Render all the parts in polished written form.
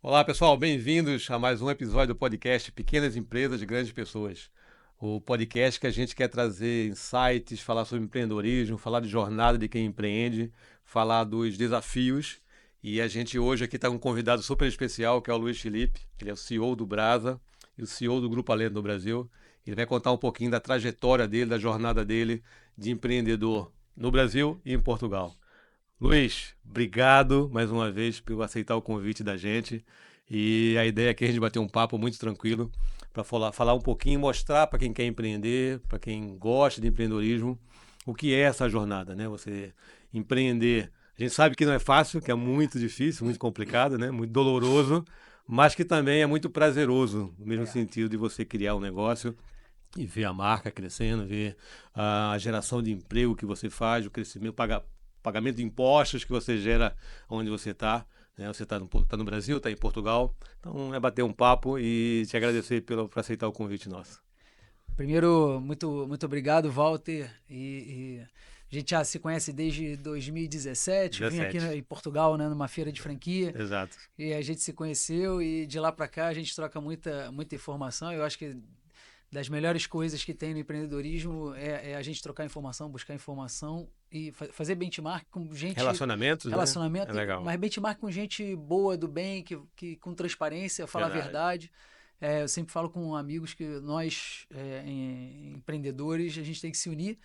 Olá, pessoal, bem-vindos a mais um episódio do podcast Pequenas Empresas de Grandes Pessoas. O podcast que a gente quer trazer insights, falar sobre empreendedorismo, falar de jornada de quem empreende, falar dos desafios. E a gente hoje aqui está com um convidado super especial, que é o Luiz Felipe. Ele é o CEO do Brasa e o CEO do Grupo Alento no Brasil. Ele vai contar um pouquinho da trajetória dele, da jornada dele de empreendedor no Brasil e em Portugal. Luiz, obrigado mais uma vez por aceitar o convite da gente. E a ideia aqui é a gente bater um papo muito tranquilo para falar um pouquinho, mostrar para quem quer empreender, para quem gosta de empreendedorismo, o que é essa jornada, né? Você empreender. A gente sabe que não é fácil, que é muito difícil, muito complicado, né? Muito doloroso, mas que também é muito prazeroso, no mesmo É, sentido de você criar um negócio e ver a marca crescendo, ver a geração de emprego que você faz, o crescimento, pagamento de impostos que você gera onde você está. Né? Você está no Brasil, está em Portugal. Então é bater um papo e te agradecer por aceitar o convite nosso. primeiro, muito obrigado, Walter. A gente já se conhece desde 2017. Eu vim aqui 17. em Portugal, né, numa feira de franquia, Exato. e a gente se conheceu e de lá para cá a gente troca muita informação. Eu acho que das melhores coisas que tem no empreendedorismo é a gente trocar informação, buscar informação e fazer benchmark com gente, Relacionamentos, né? É relacionamento, legal. mas benchmark com gente boa, do bem, que com transparência, fala a Verdade. verdade. Eu sempre falo com amigos que nós, empreendedores, a gente tem que se unir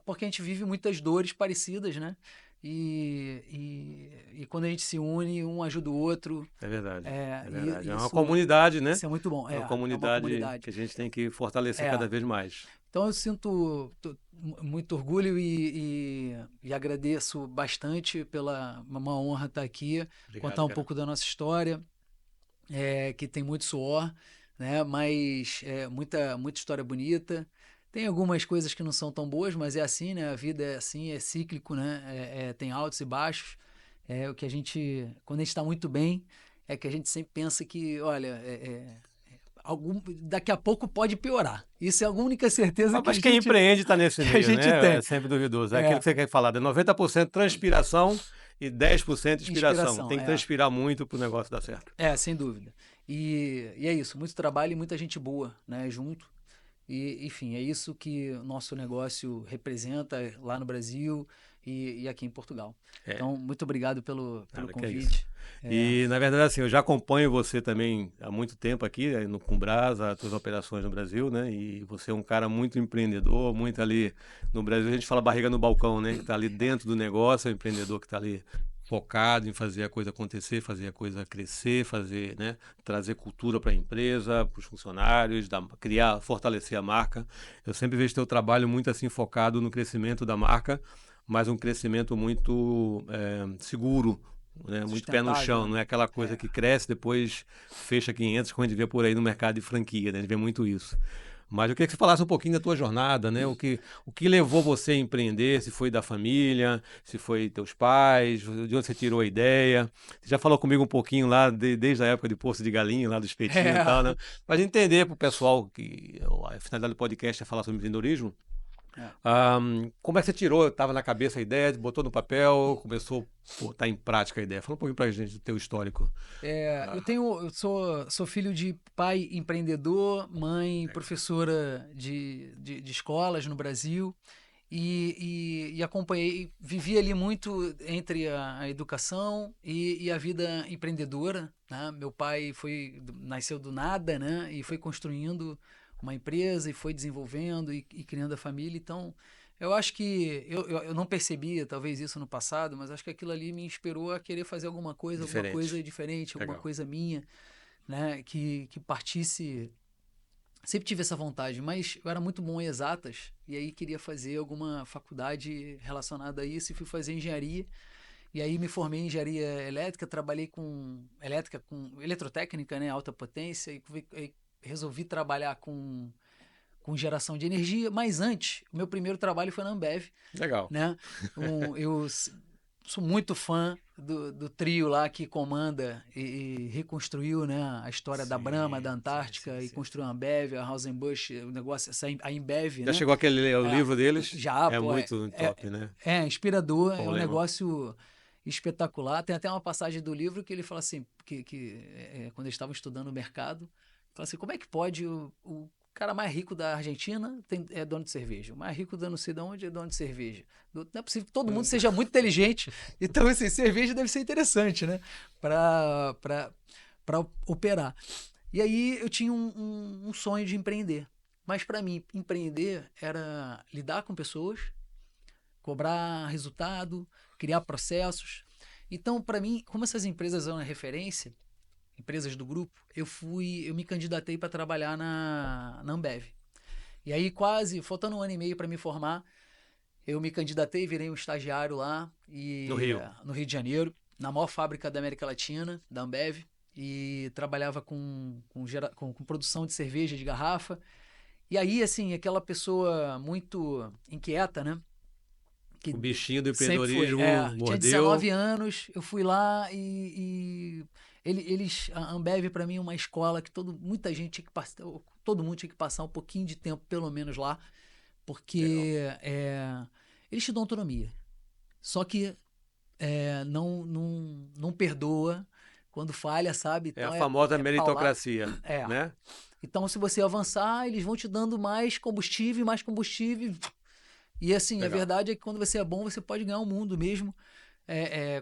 porque a gente vive muitas dores parecidas, né? E quando a gente se une, um ajuda o outro. É verdade. É verdade. E É uma isso, comunidade, né? isso é muito bom. É uma É uma comunidade comunidade. que a gente tem que fortalecer É, cada vez mais. então eu sinto muito orgulho e agradeço bastante pela uma honra estar aqui, Obrigado, contar um cara. pouco da nossa história, que tem muito suor, né? Mas muita história bonita. Tem algumas coisas que não são tão boas, mas é assim, né? A vida é assim, é cíclico, né? Tem altos e baixos. O que a gente, quando a gente está muito bem, é que a gente sempre pensa que, olha, daqui a pouco pode piorar. Isso é a única certeza Mas quem empreende está nesse que a meio, gente né? É tem. sempre duvidoso. É aquilo É, que você quer falar, de 90% transpiração e 10% inspiração. inspiração, Tem que transpirar muito para o negócio dar certo. sem dúvida. E é isso, muito trabalho e muita gente boa, né, junto. E, enfim, é isso que o nosso negócio representa lá no Brasil e aqui em Portugal. É, Então, muito obrigado pelo nada que é isso. convite. É, E, na verdade, assim, eu já acompanho você também há muito tempo aqui, né, no Cumbras, as suas operações no Brasil, né? E você é um cara muito empreendedor, muito ali no Brasil, a gente fala barriga no balcão, né? Que está ali dentro do negócio, é o empreendedor que está ali focado em fazer a coisa acontecer, fazer a coisa crescer, fazer, né, trazer cultura para a empresa, para os funcionários, criar, fortalecer a marca. Eu sempre vejo teu trabalho muito assim focado no crescimento da marca, mas um crescimento muito seguro, né, muito pé no sustentável, chão, né? não é aquela coisa É. que cresce, depois fecha 500, como a gente vê por aí no mercado de franquia, né? A gente vê muito isso. Mas eu queria que você falasse um pouquinho da tua jornada, né? O que levou você a empreender, se foi da família, se foi teus pais, de onde você tirou a ideia. Você já falou comigo um pouquinho lá, desde a época de Poço de Galinha, lá do espetinho e tal, né? Pra gente entender pro pessoal que a finalidade do podcast é falar sobre empreendedorismo. É. Como é que você tirou? Estava na cabeça a ideia, botou no papel, começou a botar em prática a ideia. Fala um pouquinho pra gente do teu histórico. Ah, Eu sou filho de pai empreendedor, mãe legal. professora de escolas no Brasil e acompanhei, vivi ali muito entre a educação e a vida empreendedora, né? Meu pai nasceu do nada, né? E foi construindo uma empresa e foi desenvolvendo e criando a família. Então, eu acho que eu não percebia talvez isso no passado, mas acho que aquilo ali me inspirou a querer fazer alguma Diferente. coisa diferente, alguma Legal. coisa minha, né? Que partisse. Sempre tive essa vontade, mas eu era muito bom em exatas e aí queria fazer alguma faculdade relacionada a isso e fui fazer engenharia. E aí me formei em engenharia elétrica, trabalhei com elétrica, com eletrotécnica, né, alta potência, e resolvi trabalhar com geração de energia, mas antes, o meu primeiro trabalho foi na Ambev, Legal. né? Sou muito fã do trio lá que comanda e reconstruiu, né, a história da Brahma, da Sim, sim, sim, Antártica e sim. construiu a Ambev, a Anheuser-Busch, o negócio, a Embev, Já né? chegou aquele o É, livro deles? já, É pô, muito top, né? inspirador, Pô, é um legal. negócio. espetacular. Tem até uma passagem do livro que ele fala assim, quando eles estavam estudando o mercado, fala assim, como é que pode o cara mais rico da Argentina é dono de cerveja, o mais rico da não sei de onde é dono de cerveja. Não é possível que todo mundo seja muito inteligente. Então, assim, cerveja deve ser interessante, né? Para operar. E aí eu tinha um sonho de empreender. Mas para mim, empreender era lidar com pessoas, cobrar resultado, criar processos. Então, para mim, como essas empresas eram referência, empresas do grupo, eu me candidatei para trabalhar na Ambev. E aí, faltando 1 ano e meio para me formar, eu me candidatei, virei um estagiário lá no Rio de Janeiro, na maior fábrica da América Latina, da Ambev, e trabalhava com produção de cerveja de garrafa. E aí, assim, aquela pessoa muito inquieta, né? O bichinho do sempre foi. empreendedorismo mordeu. Tinha 19 anos, eu fui lá a Ambev para mim é uma escola que muita gente tinha que passar, todo mundo tinha que passar um pouquinho de tempo, pelo menos lá, porque eles te dão autonomia. Só que não perdoa quando falha, sabe? É então, a famosa meritocracia, né? Então, se você avançar, eles vão te dando mais combustível. E assim, Legal. A verdade é que quando você é bom, você pode ganhar o mundo mesmo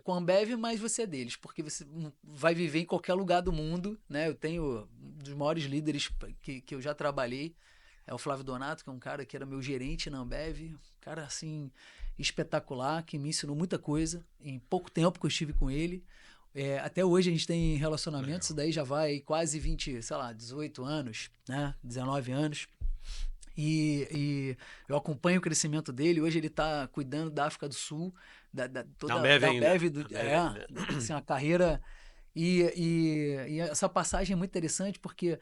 com a Ambev, mas você é deles, porque você vai viver em qualquer lugar do mundo, né? Eu tenho um dos maiores líderes que eu já trabalhei, é o Flávio Donato, que é um cara que era meu gerente na Ambev, um cara assim espetacular, que me ensinou muita coisa em pouco tempo que eu estive com ele. Até hoje a gente tem relacionamento, isso daí já vai quase 18 anos, né? 19 anos. E eu acompanho o crescimento dele. Hoje ele está cuidando da África do Sul, toda a Ambev, assim, a carreira. E essa passagem é muito interessante porque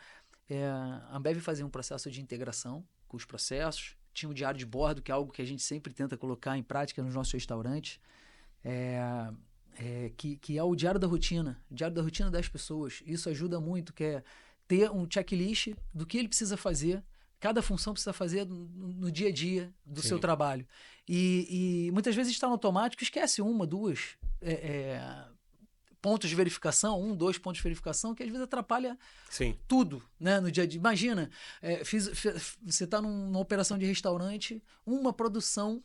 a Ambev fazia um processo de integração com os processos, tinha o diário de bordo, que é algo que a gente sempre tenta colocar em prática nos nossos restaurantes, que é o diário da rotina das pessoas. Isso ajuda muito, que é ter um checklist do que ele precisa fazer. Cada função precisa fazer no dia a dia do seu trabalho. E muitas vezes está no automático, esquece 1, 2 pontos de verificação, 1, 2 pontos de verificação, que às vezes atrapalha tudo, né, no dia a dia. Imagina, você está numa operação de restaurante, uma produção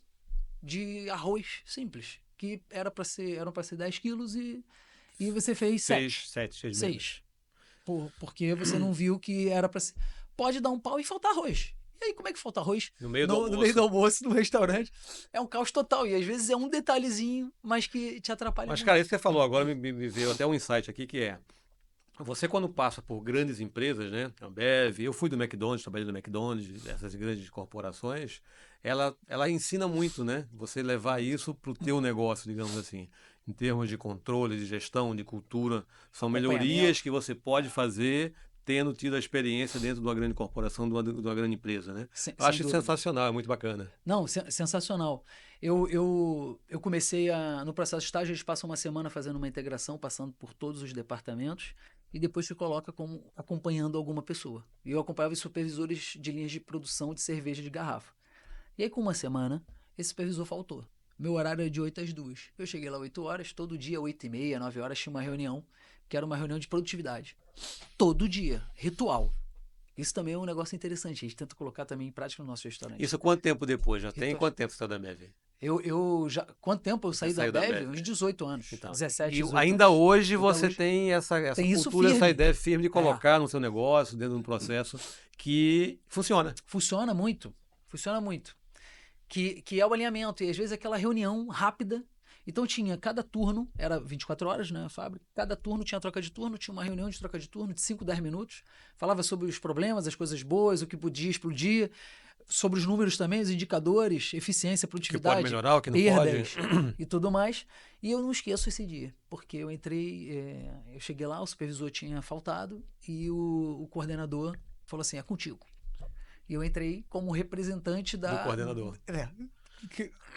de arroz simples, que eram para ser 10 quilos e você fez 7. 6. Porque você não viu que era para ser... Pode dar um pau e faltar arroz. E aí, como é que falta arroz? No meio do almoço, no restaurante. É um caos total. E às vezes é um detalhezinho, mas que te atrapalha muito. Mas, cara, isso que você falou agora me veio até um insight aqui, que você quando passa por grandes empresas, né? Ambev, eu fui do McDonald's, trabalhei no McDonald's, essas grandes corporações, ela ensina muito, né? Você levar isso para o teu negócio, digamos assim. Em termos de controle, de gestão, de cultura. São melhorias que você pode fazer tendo tido a experiência dentro de uma grande corporação, de uma grande empresa, né? Eu acho isso sensacional, é muito bacana. Não, sensacional. Eu comecei no processo de estágio, eles passam uma semana fazendo uma integração, passando por todos os departamentos, e depois se coloca como acompanhando alguma pessoa. E eu acompanhava os supervisores de linhas de produção de cerveja de garrafa. E aí, com uma semana, esse supervisor faltou. Meu horário era de 8 às 2. Eu cheguei lá 8 horas, todo dia, 8h30, 9 horas, tinha uma reunião, que era uma reunião de produtividade. Todo dia, ritual. Isso também é um negócio interessante, a gente tenta colocar também em prática no nosso restaurante. Isso quanto tempo depois? Tem quanto tempo você saiu da Ambev? Quanto tempo eu saí da Ambev? Uns 18 anos. Então, 17, 18 ainda anos. hoje você tem essa cultura, essa ideia firme de colocar no seu negócio, dentro de um processo que funciona. Funciona muito. Que é o alinhamento. E às vezes aquela reunião rápida. Então tinha cada turno, era 24 horas, né, a fábrica, cada turno tinha troca de turno, tinha uma reunião de troca de turno de 5, 10 minutos, falava sobre os problemas, as coisas boas, o que podia explodir, sobre os números também, os indicadores, eficiência, produtividade, que pode melhorar, o que não perdas pode. E tudo mais. E eu não esqueço esse dia, porque eu eu cheguei lá, o supervisor tinha faltado e o coordenador falou assim, é contigo. E eu entrei como representante do coordenador.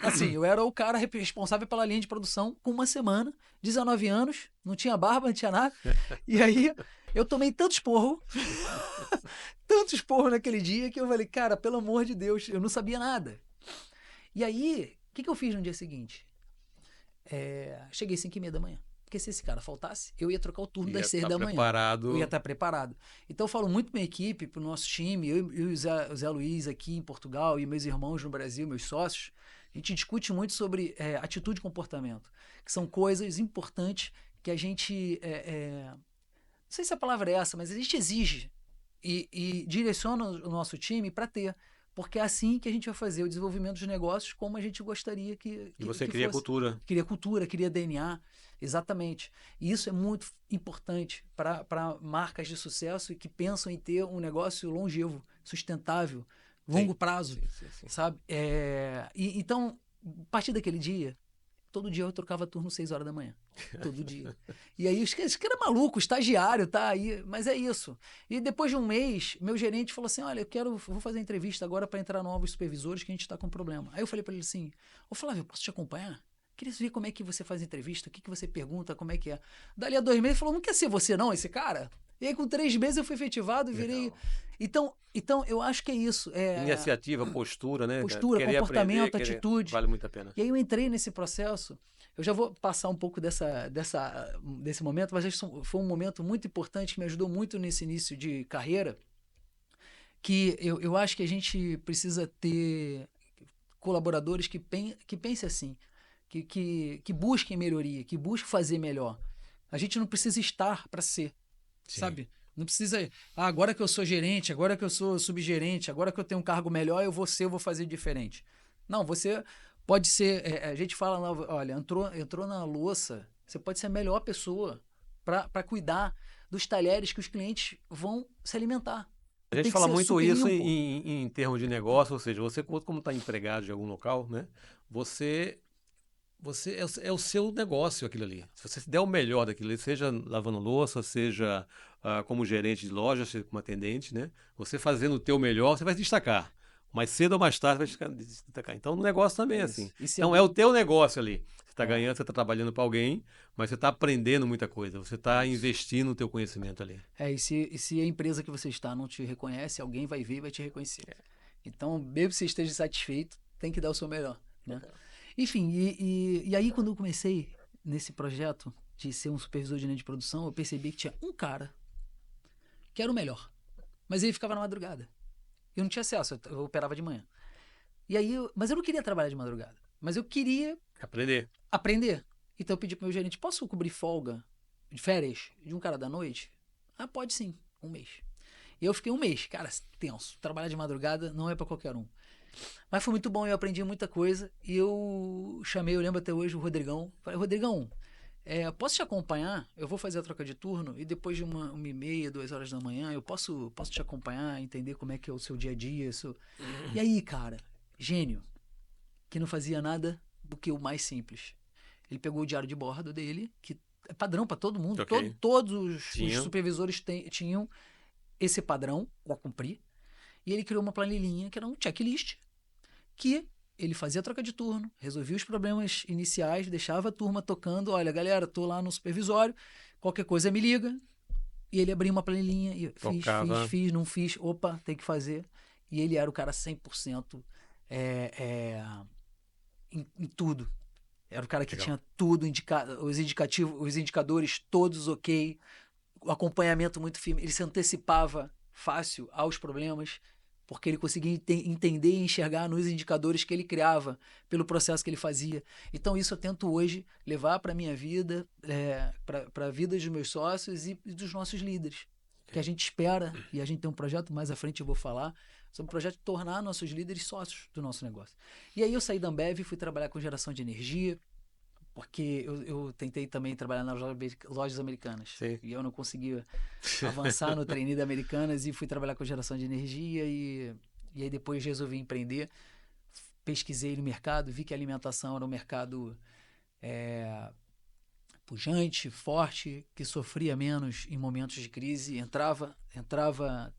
Assim, eu era o cara responsável pela linha de produção com uma semana, 19 anos, não tinha barba, não tinha nada. E aí eu tomei tanto esporro naquele dia que eu falei, cara, pelo amor de Deus, eu não sabia nada. E aí, o que eu fiz no dia seguinte? cheguei às 5h30 da manhã. Porque se esse cara faltasse, eu ia trocar o turno das 6 da manhã. Preparado. Eu ia estar preparado. Então eu falo muito para minha equipe, para o nosso time, eu e o Zé Luiz aqui em Portugal e meus irmãos no Brasil, meus sócios, a gente discute muito sobre atitude e comportamento, que são coisas importantes que a gente, não sei se a palavra é essa, mas a gente exige e direciona o nosso time para ter. Porque é assim que a gente vai fazer o desenvolvimento dos negócios como a gente gostaria que E você que cria fosse. cultura. Queria cultura, queria DNA, exatamente. E isso é muito importante para marcas de sucesso e que pensam em ter um negócio longevo, sustentável, longo prazo, Sim. sabe? Então, a partir daquele dia, todo dia eu trocava turno 6 horas da manhã. Todo dia. E aí, esse cara é maluco, estagiário, tá aí. Mas é isso. E depois de um mês, meu gerente falou assim: olha, vou fazer entrevista agora para entrar novos supervisores que a gente está com problema. Aí eu falei para ele assim: ô Flávio, posso te acompanhar? Queria ver como é que você faz entrevista, o que você pergunta, como é que é. Dali a 2 meses, ele falou: não quer ser você não, esse cara? E aí com 3 meses eu fui efetivado e virei... Então, eu acho que é isso. Iniciativa, postura, né? Postura, Querer comportamento, aprender, atitude. vale muito a pena. E aí eu entrei nesse processo. Eu já vou passar um pouco desse momento, mas foi um momento muito importante que me ajudou muito nesse início de carreira, que eu acho que a gente precisa ter colaboradores que pensem assim, que busquem melhoria, que busquem fazer melhor. A gente não precisa estar para ser, sabe? Não precisa, agora que eu sou gerente, agora que eu sou subgerente, agora que eu tenho um cargo melhor, eu vou fazer diferente. Não, você pode ser, a gente fala, olha, entrou na louça, você pode ser a melhor pessoa para cuidar dos talheres que os clientes vão se alimentar. A gente fala muito isso em termos de negócio, ou seja, você como está empregado de algum local, né? Você é o seu negócio aquilo ali. Se você der o melhor daquilo ali, seja lavando louça, seja como gerente de loja, seja como atendente, né? Você fazendo o teu melhor, você vai se destacar. Mais cedo ou mais tarde vai se destacar. Então, o negócio também é assim. Então, é o teu negócio ali. Você está ganhando, você está trabalhando para alguém, mas você está aprendendo muita coisa. Você está investindo no teu conhecimento ali. E se a empresa que você está não te reconhece, alguém vai ver e vai te reconhecer. Então, mesmo que você esteja satisfeito, tem que dar o seu melhor, né? Enfim, e aí quando eu comecei nesse projeto de ser um supervisor de linha de produção, eu percebi que tinha um cara que era o melhor, mas ele ficava na madrugada. Eu não tinha acesso, eu operava de manhã. E aí, mas eu não queria trabalhar de madrugada, mas eu queria aprender. Então eu pedi pro meu gerente: posso cobrir folga de férias de um cara da noite? Pode sim, 1 mês. E eu fiquei 1 mês, cara, tenso. Trabalhar de madrugada não é para qualquer um. Mas foi muito bom, eu aprendi muita coisa. E eu lembro até hoje, o Rodrigão. Falei: Rodrigão, posso te acompanhar? Eu vou fazer a troca de turno e depois de 1h30, 2 horas da manhã, eu posso te acompanhar, entender como é que é o seu dia a dia. E aí, cara, gênio, que não fazia nada do que o mais simples. Ele pegou o diário de bordo dele, que é padrão para todo mundo. Todos os supervisores tinham esse padrão para cumprir. E ele criou uma planilhinha que era um checklist, que ele fazia a troca de turno, resolvia os problemas iniciais, deixava a turma tocando: olha, galera, tô lá no supervisório, qualquer coisa me liga. E ele abria uma planilhinha e fiz, não fiz, opa, tem que fazer. E ele era o cara 100% em tudo. Era o cara que tinha tudo, os indicadores todos ok, o acompanhamento muito firme. Ele se antecipava fácil aos problemas, porque ele conseguia entender e enxergar nos indicadores que ele criava, pelo processo que ele fazia. Então isso eu tento hoje levar para a minha vida, para a vida dos meus sócios e dos nossos líderes, que a gente espera, e a gente tem um projeto, mais à frente eu vou falar, sobre o projeto de tornar nossos líderes sócios do nosso negócio. E aí eu saí da Ambev e fui trabalhar com geração de energia, porque eu tentei também trabalhar nas lojas americanas. Sim. E eu não conseguia avançar no trainee da Americanas e fui trabalhar com geração de energia e aí depois resolvi empreender. Pesquisei no mercado, vi que a alimentação era um mercado pujante, forte, que sofria menos em momentos de crise, entrava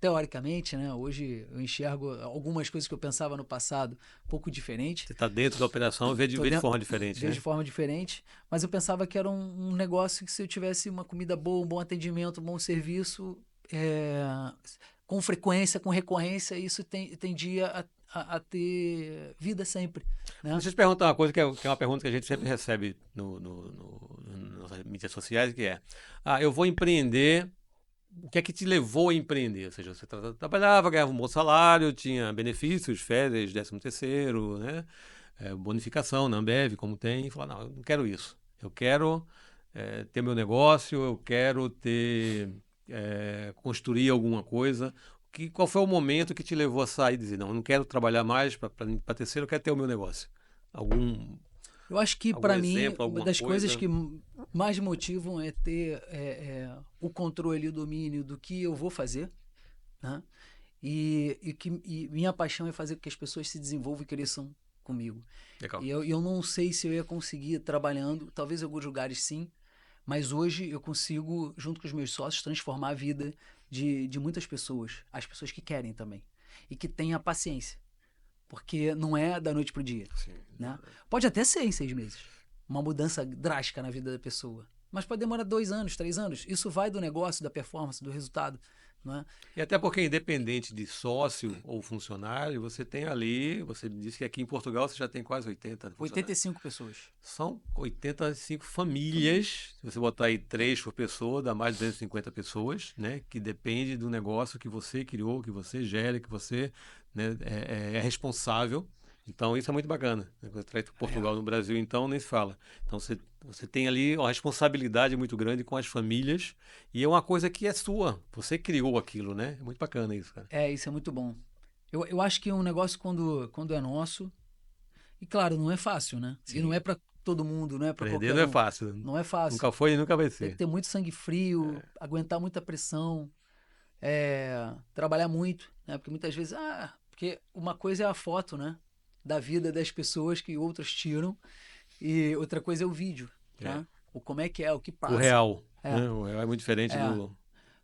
teoricamente, né? Hoje eu enxergo algumas coisas que eu pensava no passado um pouco diferente. Você está dentro da operação, vê de forma diferente. Vê de forma diferente, mas eu pensava que era um negócio que, se eu tivesse uma comida boa, um bom atendimento, um bom serviço, com frequência, com recorrência, isso tendia a ter vida sempre, né? Deixa eu te perguntar uma coisa que é uma pergunta que a gente sempre recebe nas mídias sociais, que é: eu vou empreender. O que é que te levou a empreender? Ou seja, você trabalhava, ganhava um bom salário, tinha benefícios, férias, 13º, né? Bonificação na Ambev, como tem, e falou, não, eu não quero isso. Eu quero ter meu negócio, eu quero construir alguma coisa. Qual foi o momento que te levou a sair e dizer, não, eu não quero trabalhar mais para terceiro, eu quero ter o meu negócio? Algum, Eu acho que, algum para mim, exemplo, uma alguma das coisas coisa? que mais motivam é ter o controle e o domínio do que eu vou fazer, né? E minha paixão é fazer com que as pessoas se desenvolvam e cresçam comigo. Legal. E eu não sei se eu ia conseguir trabalhando, talvez em alguns lugares sim, mas hoje eu consigo, junto com os meus sócios, transformar a vida de muitas pessoas, as pessoas que querem também, e que têm a paciência, porque não é da noite para o dia, Sim. né? Pode até ser em 6 meses, uma mudança drástica na vida da pessoa, mas pode demorar 2 anos, 3 anos. Isso vai do negócio, da performance, do resultado, não é? E até porque, independente de sócio ou funcionário, você tem ali, você disse que aqui em Portugal você já tem quase 80 funcionários. 85 pessoas. São 85 famílias, se você botar aí 3 por pessoa, dá mais de 250 pessoas, né? Que depende do negócio que você criou, que você gera, que você, né, é responsável. Então isso é muito bacana, né? Quando você traz Portugal no Brasil, então nem se fala. Então você tem ali uma responsabilidade muito grande com as famílias e é uma coisa que é sua. Você criou aquilo, né? É muito bacana isso, cara. Isso é muito bom. Eu acho que um negócio, quando é nosso, e claro, não é fácil, né? E não Sim. é para todo mundo, não é para Empreender qualquer não é um. fácil. Não é fácil. Nunca foi e nunca vai Tem que ser. ter muito sangue frio, aguentar muita pressão, trabalhar muito, né? Porque muitas vezes, porque uma coisa é a foto, né? Da vida das pessoas que outros tiram, e outra coisa é o vídeo, É. né? O como é que é, o que O passa. real, É, né? O real é muito diferente é. do.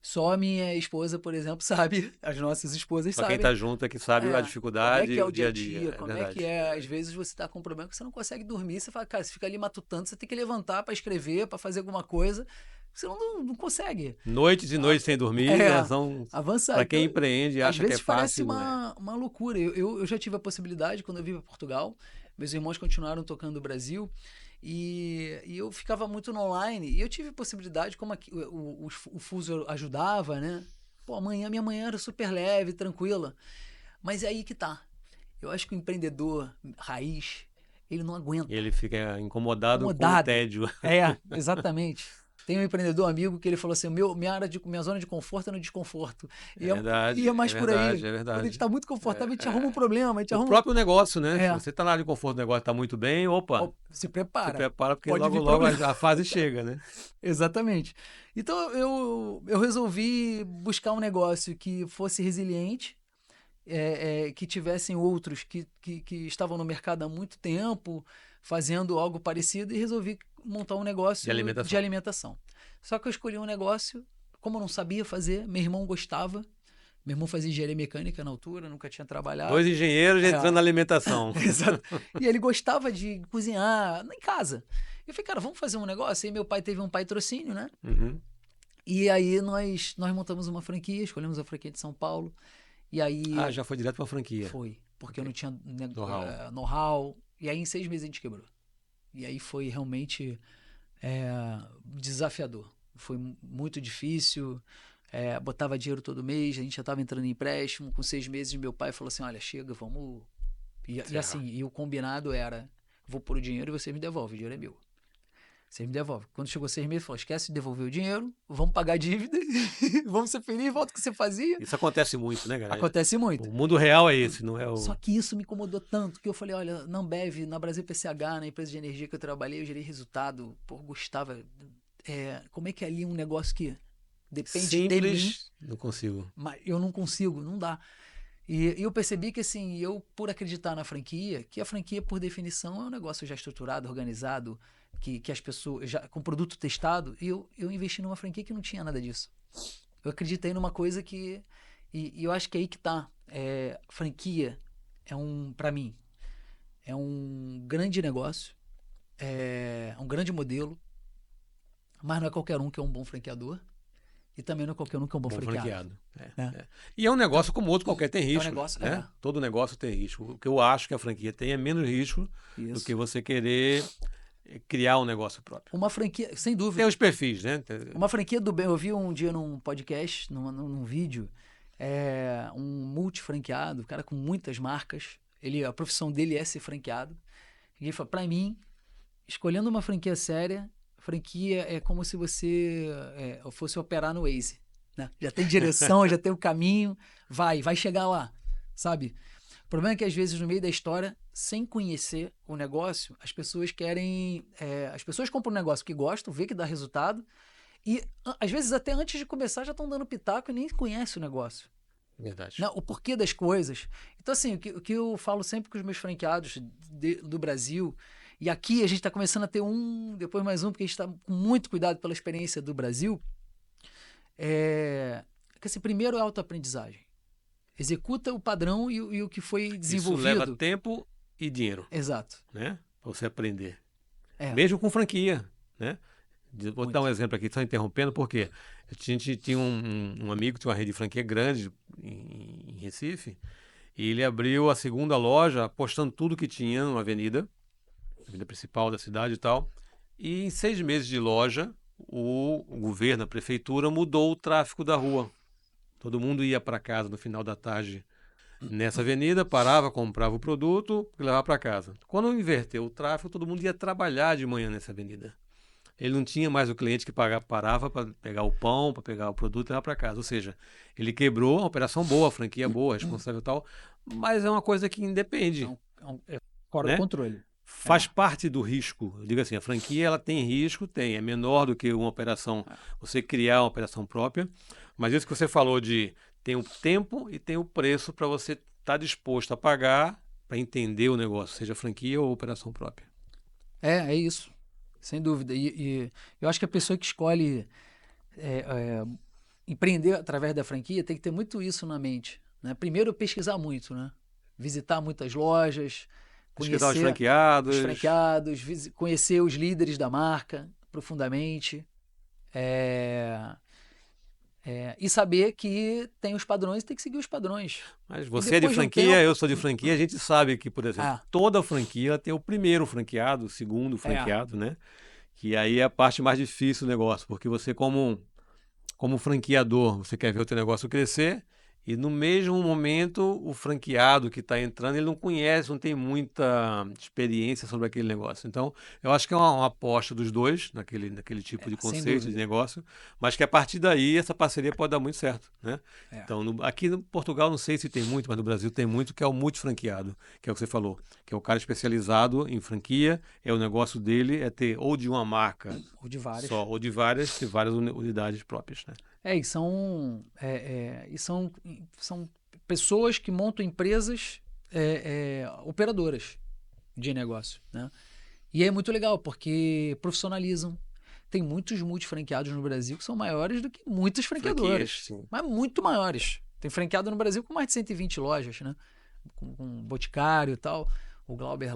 Só a minha esposa, por exemplo, sabe, as nossas esposas Só quem sabem tá junto é que sabe a como é dificuldade que e é o o dia dia a a dia. dia, É como é que verdade. é. Às vezes você tá com um problema que você não consegue dormir, você fala, cara, você fica ali matutando, você tem que levantar para escrever, para fazer alguma coisa, você não consegue. Noites e A- noites sem dormir É, são. avançar. Para quem Então, empreende e às acha que é vezes parece fácil, não é. uma loucura. Eu já tive a possibilidade, quando eu vim para Portugal, meus irmãos continuaram tocando no Brasil, e eu ficava muito no online, e eu tive possibilidade, como aqui, o fuso ajudava, né? Pô, minha manhã era super leve, tranquila. Mas é aí que tá. Eu acho que o empreendedor raiz, ele não E aguenta. ele fica incomodado com o Incomodado. tédio. Exatamente. Tem um empreendedor amigo que ele falou assim: minha zona de conforto é no desconforto. É E é verdade, é mais por aí. verdade, é Quando a gente verdade. está muito confortável, a gente arruma um problema, a gente O arruma. próprio negócio, né? Se É, você tá na área de conforto, o negócio tá muito bem, opa, se se prepara. prepara porque Pode logo vir logo problema. a fase chega, né? Exatamente. Então eu resolvi buscar um negócio que fosse resiliente, que tivessem outros que estavam no mercado há muito tempo fazendo algo parecido, e resolvi montar um De negócio de alimentação. alimentação. Só que eu escolhi um negócio, como eu não sabia fazer, meu irmão gostava. Meu irmão fazia engenharia mecânica na altura, nunca tinha 2 trabalhado. engenheiros É, entrando na alimentação. exato. E ele gostava de cozinhar em casa. Eu falei, cara, vamos fazer um negócio? Aí meu pai teve um patrocínio, né? Uhum. E aí nós montamos uma franquia, escolhemos a franquia de São Paulo. E aí Já foi direto para a franquia. foi, porque eu não Ok. tinha Know-how. know-how. E aí em 6 meses a gente quebrou. E aí foi realmente desafiador. Foi muito difícil. Botava dinheiro todo mês, a gente já estava entrando em empréstimo. Com 6 meses, meu pai falou assim: olha, chega, vamos. E assim, e o combinado era: vou pôr o dinheiro e você me devolve, o dinheiro é meu. Você me devolve. Quando chegou 6 meses, falou: esquece de devolver o dinheiro, vamos pagar a dívida, vamos ser felizes, volta o que você fazia. Isso acontece muito, né, galera? Acontece muito. O mundo real é esse, não é Só o. que isso me incomodou tanto que eu falei: olha, na Ambev, na Brasil PCH, na empresa de energia que eu trabalhei, eu gerei resultado. Pô, gostava. Como é que é ali um negócio que depende de mim, Simples, não consigo. mas eu não consigo, não dá. E eu percebi que, assim, eu, por acreditar na franquia, que a franquia, por definição, é um negócio já estruturado, organizado, que as pessoas, já com produto testado, e eu investi numa franquia que não tinha nada disso. Eu acreditei numa coisa que. E eu acho que é aí que tá. Franquia para mim, é um grande negócio, é um grande modelo, mas não é qualquer um que é um bom franqueador. E também não é qualquer um que é um bom franqueado. E é um negócio como outro qualquer, tem risco. É um negócio, né? Todo negócio tem risco. O que eu acho que a franquia tem é menos risco do que você querer criar um negócio próprio. Uma franquia, sem dúvida. Tem os perfis, né? Uma franquia do bem. Eu vi um dia num podcast, num vídeo, um multifranqueado, um cara com muitas marcas. A profissão dele é ser franqueado. E ele fala, pra mim, escolhendo uma franquia séria, franquia é como se você fosse operar no Waze. Né? Já tem direção, já tem o caminho, vai chegar lá, sabe? O problema é que às vezes no meio da história, sem conhecer o negócio, as pessoas querem... as pessoas compram um negócio que gostam, vê que dá resultado, e às vezes até antes de começar já estão dando pitaco e nem conhecem o negócio. Verdade. Não, o porquê das coisas. Então assim, o que eu falo sempre com os meus franqueados do Brasil, e aqui a gente está começando a ter depois mais um, porque a gente está com muito cuidado pela experiência do Brasil, que assim, primeiro é autoaprendizagem. Executa o padrão e o que foi desenvolvido. Isso leva tempo e dinheiro. Exato. Né? Para você aprender. Mesmo com franquia. Né? Vou dar um exemplo aqui, só interrompendo, porque a gente tinha um amigo que tinha uma rede de franquia grande em Recife, e ele abriu a segunda loja apostando tudo que tinha na avenida principal da cidade e tal. E em 6 meses de loja, o governo, a prefeitura, mudou o tráfego da rua. Todo mundo ia para casa no final da tarde nessa avenida, parava, comprava o produto e levava para casa. Quando inverteu o tráfego, todo mundo ia trabalhar de manhã nessa avenida. Ele não tinha mais o cliente que parava para pegar o pão, para pegar o produto e levar para casa. Ou seja, ele quebrou uma operação boa, a franquia boa, responsável e tal, mas é uma coisa que independe. É fora do controle. Faz parte do risco. Eu digo assim, a franquia ela tem risco, é menor do que uma operação, você criar uma operação própria, mas isso que você falou tem o tempo e tem o preço para você estar disposto a pagar para entender o negócio, seja franquia ou operação própria. É isso, sem dúvida. E eu acho que a pessoa que escolhe empreender através da franquia tem que ter muito isso na mente. Né? Primeiro, pesquisar muito, né? Visitar muitas lojas, pesquisar os franqueados, conhecer os líderes da marca profundamente, e saber que tem os padrões e tem que seguir os padrões. Mas você é de franquia, eu sou de franquia, a gente sabe que, por exemplo, toda franquia tem o primeiro franqueado, o segundo franqueado, né? Que aí é a parte mais difícil do negócio, porque você como franqueador, você quer ver o teu negócio crescer, e no mesmo momento, o franqueado que está entrando, ele não conhece, não tem muita experiência sobre aquele negócio. Então, eu acho que é uma aposta dos dois, naquele tipo de conceito de negócio, mas que a partir daí, essa parceria pode dar muito certo. Né? Então, aqui no Portugal, não sei se tem muito, mas no Brasil tem muito, que é o multifranqueado, que é o que você falou, que é o cara especializado em franquia, o negócio dele é ter ou de uma marca ou de várias, só, ou de várias unidades próprias. Né? E são pessoas que montam empresas operadoras de negócio, né? E é muito legal, porque profissionalizam. Tem muitos multifranqueados no Brasil que são maiores do que muitas franqueadoras. Mas muito maiores. Tem franqueado no Brasil com mais de 120 lojas, né? Com Boticário e tal. O Glauber,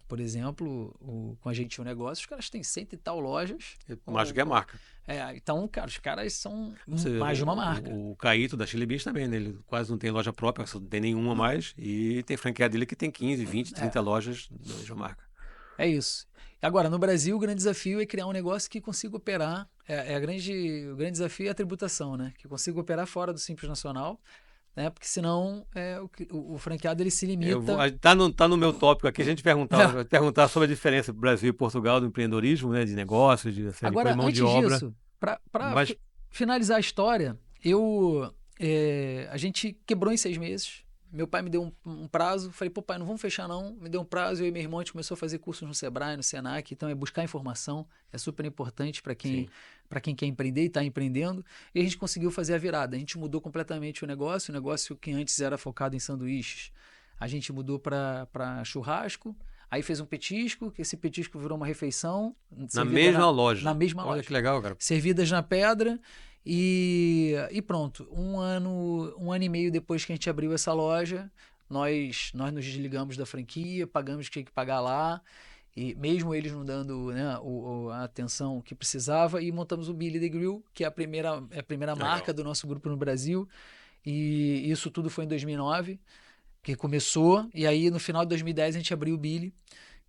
por exemplo, com a Gentil Negócios, os caras têm 100 e tal lojas. Mais do que a marca. Então, cara, os caras são mais de uma marca. O Caíto da Chili Beans também, né? Ele quase não tem loja própria, só não tem nenhuma mais. E tem franqueado dele que tem 15, 20, 30 lojas da mesma marca. É isso. Agora, no Brasil, o grande desafio é criar um negócio que consiga operar. O grande desafio é a tributação, né? Que consiga operar fora do Simples Nacional. Né? Porque senão o franqueado ele se limita. Tá no meu tópico aqui, a gente perguntar sobre a diferença do Brasil e Portugal do empreendedorismo, né? De negócios, de mão de obra. Disso, para finalizar a história, a gente quebrou em 6 meses. Meu pai me deu um prazo, falei, pô pai, não vamos fechar não, me deu um prazo, eu e meu irmão a gente começou a fazer cursos no Sebrae, no Senac, então é buscar informação, é super importante para quem quer empreender e está empreendendo, e a gente conseguiu fazer a virada, a gente mudou completamente o negócio que antes era focado em sanduíches, a gente mudou para churrasco, aí fez um petisco, que esse petisco virou uma refeição. Na mesma loja. Na mesma loja. Olha que legal, cara. Servidas na pedra. E pronto, um ano e meio depois que a gente abriu essa loja, nós nos desligamos da franquia, pagamos o que tinha que pagar lá e mesmo eles não dando, né, a atenção que precisava, e montamos o Billy the Grill, que é a primeira marca do nosso grupo no Brasil, e isso tudo foi em 2009, que começou, e aí no final de 2010 a gente abriu o Billy,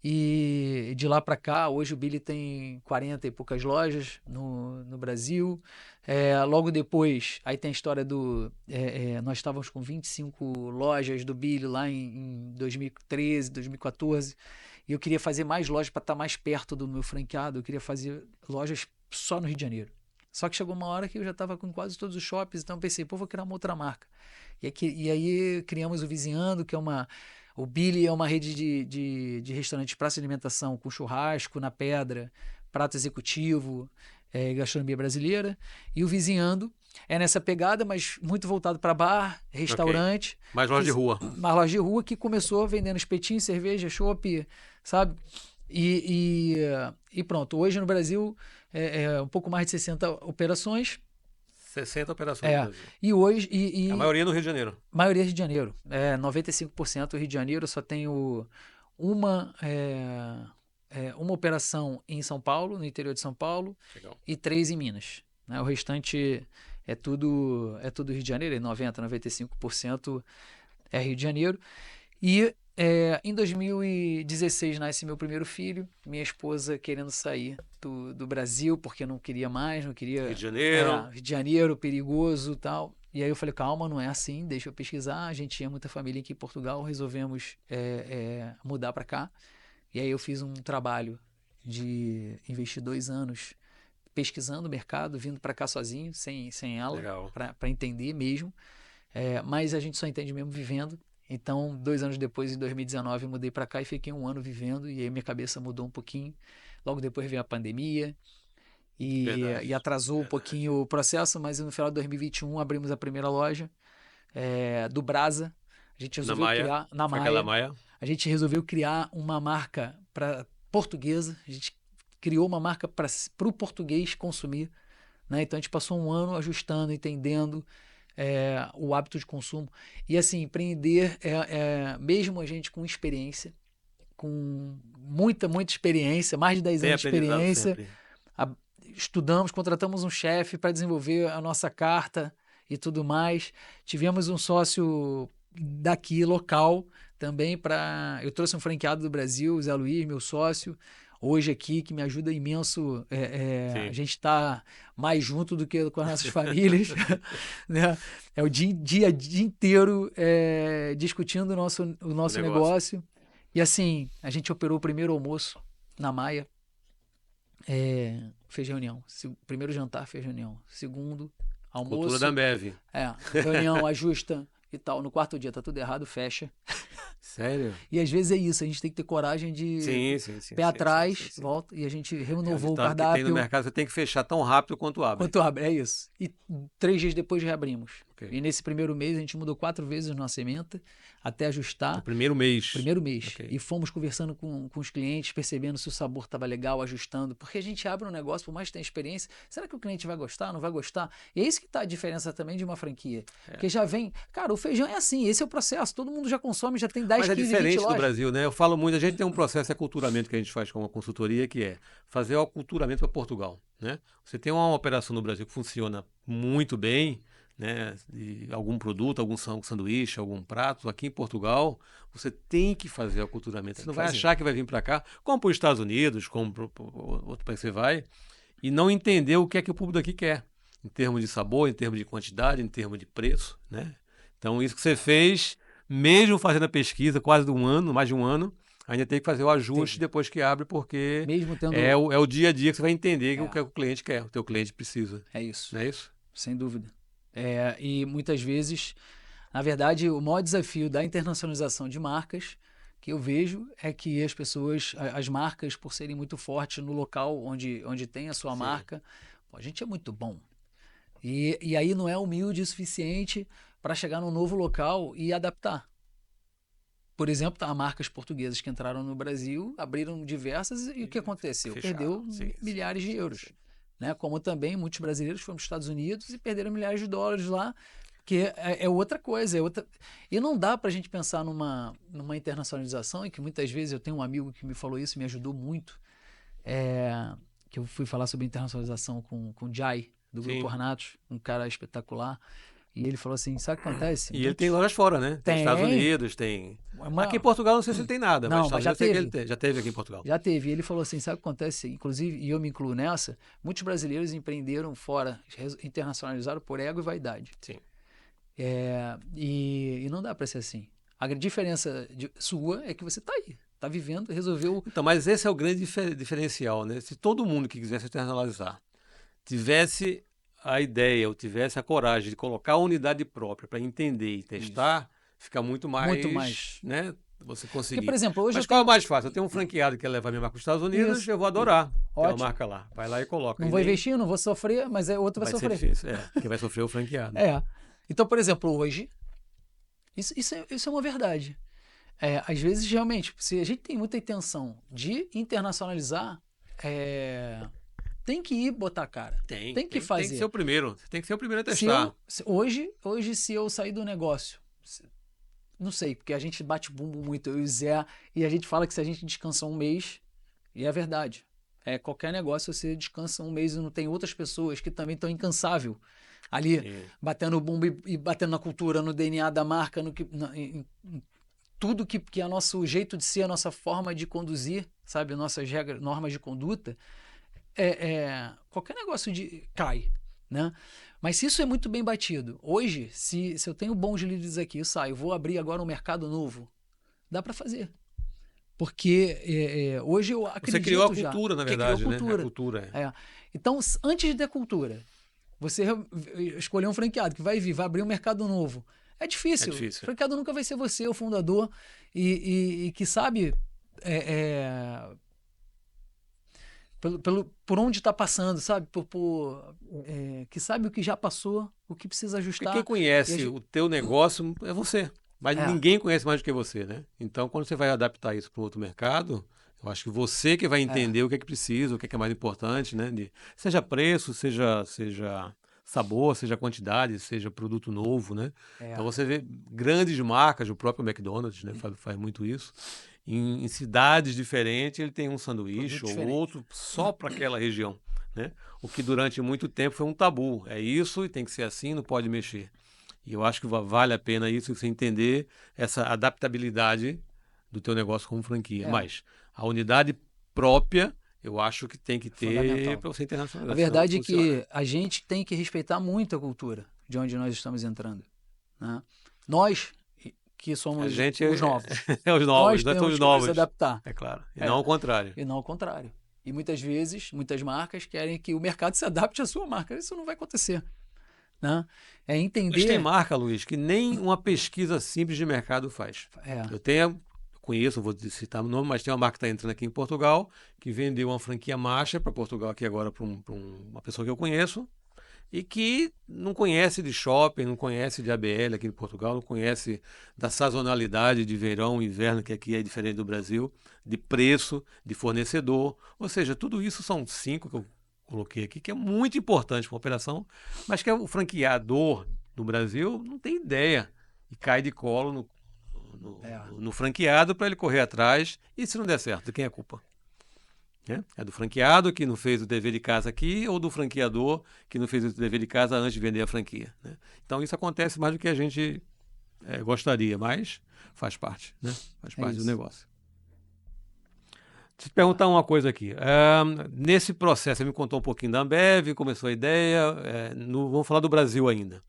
e de lá para cá, hoje o Billy tem 40 e poucas lojas no Brasil. Logo depois, aí tem a história nós estávamos com 25 lojas do Billy lá em 2013, 2014, e eu queria fazer mais lojas para estar mais perto do meu franqueado, eu queria fazer lojas só no Rio de Janeiro. Só que chegou uma hora que eu já estava com quase todos os shoppings, então eu pensei, pô, vou criar uma outra marca. E aí criamos o Vizinhando, que é o Billy é uma rede de restaurantes praça de alimentação com churrasco na pedra, prato executivo, gastronomia brasileira. E o Vizinhando é nessa pegada, mas muito voltado para bar, restaurante. Okay. Mais loja de rua. Mais loja de rua, que começou vendendo espetinho, cerveja, chopp, sabe? E pronto. Hoje no Brasil um pouco mais de 60 operações. 60 operações no Brasil. E hoje... A maioria no Rio de Janeiro. Maioria Rio de Janeiro. 95% Rio de Janeiro. Só tenho uma operação em São Paulo, no interior de São Paulo. Legal. E 3 em Minas. Né? O restante é tudo Rio de Janeiro. 95% é Rio de Janeiro. E em 2016 nasce meu primeiro filho, minha esposa querendo sair do Brasil, porque não queria mais, não queria... Rio de Janeiro. Rio de Janeiro, perigoso e tal. E aí eu falei, calma, não é assim, deixa eu pesquisar. A gente tinha muita família aqui em Portugal, resolvemos mudar para cá. E aí eu fiz um trabalho de investir 2 anos pesquisando o mercado, vindo para cá sozinho, sem ela, para entender mesmo. Mas a gente só entende mesmo vivendo. Então, 2 anos depois, em 2019, eu mudei para cá e fiquei 1 ano vivendo, e aí minha cabeça mudou um pouquinho. Logo depois veio a pandemia e atrasou um pouquinho o processo, mas no final de 2021 abrimos a primeira loja do Brasa. A gente resolveu criar na Maia. A gente resolveu criar uma marca para portuguesa. A gente criou uma marca para o português consumir, né? Então a gente passou 1 ano ajustando, entendendo o hábito de consumo. E assim, empreender mesmo a gente com experiência, com muita experiência, mais de 10 anos de experiência, estudamos, contratamos um chefe para desenvolver a nossa carta e tudo mais. Tivemos um sócio daqui, local, também eu trouxe um franqueado do Brasil, o Zé Luiz, meu sócio, hoje aqui, que me ajuda imenso. A gente está mais junto do que com as nossas famílias. Né? É o dia inteiro discutindo o nosso negócio. E assim, a gente operou o primeiro almoço na Maia. Fez reunião. Primeiro jantar fez reunião. Segundo, almoço. Cultura da Ambev. Reunião, ajusta e tal. No 4º dia tá tudo errado, fecha. Sério? E às vezes é isso, a gente tem que ter coragem de pé atrás, volta, e a gente renovou o cardápio. Que tem no mercado, você tem que fechar tão rápido quanto abre. É isso. E 3 dias depois reabrimos. E nesse primeiro mês a gente mudou 4 vezes a nossa ementa, até ajustar. No primeiro mês. E fomos conversando com os clientes, percebendo se o sabor estava legal, ajustando. Porque a gente abre um negócio, por mais que tenha experiência, será que o cliente vai gostar, não vai gostar? E é isso que está a diferença também de uma franquia. Porque já vem... Cara, o feijão é assim, esse é o processo. Todo mundo já consome, já tem 10, 15, 20 lojas. Mas é diferente do Brasil, né? Eu falo muito, a gente tem um processo de aculturamento que a gente faz com uma consultoria, que é fazer o aculturamento para Portugal, né? Você tem uma operação no Brasil que funciona muito bem, né, de algum produto, algum sanduíche, algum prato, aqui em Portugal, você tem que fazer o aculturamento. Você não vai achar que vai vir para cá, como para os Estados Unidos, como para outro país que você vai, e não entender o que é que o público daqui quer, em termos de sabor, em termos de quantidade, em termos de preço, né? Então, isso que você fez, mesmo fazendo a pesquisa quase de 1 ano, mais de 1 ano, ainda tem que fazer o ajuste depois que abre, porque mesmo tendo... é o dia a dia que você vai entender o que o cliente quer, o teu cliente precisa. É isso. Não é isso? Sem dúvida. E muitas vezes, na verdade, o maior desafio da internacionalização de marcas que eu vejo é que as marcas, por serem muito fortes no local onde tem a sua marca, a gente é muito bom. E aí não é humilde o suficiente para chegar num novo local e adaptar. Por exemplo, há marcas portuguesas que entraram no Brasil, abriram diversas e o que aconteceu? Perdeu milhares de euros. Né? Como também muitos brasileiros foram para os Estados Unidos e perderam milhares de dólares lá Porque é outra coisa, é outra... E não dá para a gente pensar numa internacionalização, e que muitas vezes eu tenho um amigo que me falou isso, me ajudou muito, que eu fui falar sobre internacionalização com o Jai, do Grupo Sim. Ornatos, um cara espetacular, e ele falou assim, sabe o que acontece? E ele tem lojas fora, né? Tem Estados Unidos, tem... Aqui em Portugal não sei se ele tem nada, Não, mas já eu sei que teve. ele tem. Já teve aqui em Portugal. Já teve. E ele falou assim, sabe o que acontece? Inclusive, e eu me incluo nessa, muitos brasileiros empreenderam fora, internacionalizaram por ego e vaidade. Sim. E não dá para ser assim. A diferença sua é que você está aí, está vivendo, resolveu... Então, mas esse é o grande diferencial, né? Se todo mundo que quisesse internacionalizar tivesse a ideia ou tivesse a coragem de colocar a unidade própria para entender e testar, fica muito mais, né? Você conseguir. Porque, por exemplo, hoje Mas qual é o mais fácil? Eu tenho um franqueado que quer levar minha marca para os Estados Unidos, Isso. eu vou adorar. Tem uma Ótimo. marca lá. Vai lá e coloca. Não vou investir, não vou sofrer, mas outro vai sofrer. Ser difícil, quem vai sofrer é o franqueado. Então, por exemplo, hoje, isso é uma verdade. Às vezes, realmente, se a gente tem muita intenção de internacionalizar, tem que ir botar a cara. Tem que fazer. Tem que ser o primeiro. Tem que ser o primeiro a testar. Hoje, se eu sair do negócio, não sei, porque a gente bate bumbo muito, eu e o Zé, e a gente fala que se a gente descansa um mês, e é verdade. Qualquer negócio, você descansa um mês e não tem outras pessoas que também estão incansável ali, batendo bumbo e batendo na cultura, no DNA da marca, em tudo que é nosso jeito de ser, a nossa forma de conduzir, sabe, nossas regras, normas de conduta. Qualquer negócio cai, né? Mas se isso é muito bem batido, hoje, se eu tenho bons líderes aqui, eu saio, vou abrir agora um mercado novo, dá para fazer. Porque hoje eu acredito. Você criou a cultura, na verdade, criou cultura. Né? A cultura. Então, antes de ter cultura, você escolher um franqueado que vai abrir um mercado novo. É difícil. O franqueado nunca vai ser você, o fundador, e que sabe por onde está passando, sabe? Que sabe o que já passou, o que precisa ajustar. Porque quem conhece o teu negócio é você. Mas ninguém conhece mais do que você, né? Então, quando você vai adaptar isso para um outro mercado, eu acho que você que vai entender o que é que precisa, o que é mais importante, né? Seja preço, seja sabor, seja quantidade, seja produto novo, né? Então, você vê grandes marcas, o próprio McDonald's, né? Faz muito isso. Em cidades diferentes, ele tem um sanduíche ou outro só para aquela região, né? O que durante muito tempo foi um tabu. É isso e tem que ser assim, não pode mexer. E eu acho que vale a pena isso, você entender essa adaptabilidade do teu negócio como franquia. Mas a unidade própria, eu acho que tem que ter para você internacionalizar. A verdade é que a gente tem que respeitar muito a cultura de onde nós estamos entrando, né? Nós, que somos os novos. Os novos, nós somos novos. Nos adaptar. É claro. E não ao contrário. E não ao contrário. E muitas vezes, muitas marcas querem que o mercado se adapte à sua marca. Isso não vai acontecer. Né? É entender... Mas tem marca, Luiz, que nem uma pesquisa simples de mercado faz. Eu conheço, não vou citar o nome, mas tem uma marca que está entrando aqui em Portugal, que vendeu uma franquia marcha para Portugal aqui agora para uma pessoa que eu conheço, e que não conhece de shopping, não conhece de ABL aqui em Portugal, não conhece da sazonalidade de verão e inverno, que aqui é diferente do Brasil, de preço, de fornecedor. Ou seja, tudo isso são 5 que eu coloquei aqui, que é muito importante para a operação, mas que o franqueador no Brasil não tem ideia e cai de colo no franqueado para ele correr atrás, e se não der certo, de quem é a culpa? É do franqueado que não fez o dever de casa aqui ou do franqueador que não fez o dever de casa antes de vender a franquia, né? Então isso acontece mais do que a gente gostaria, mas faz parte, né? Faz parte do negócio. Deixa eu te perguntar uma coisa aqui. Nesse processo, você me contou um pouquinho da Ambev, começou a ideia, vamos falar do Brasil ainda.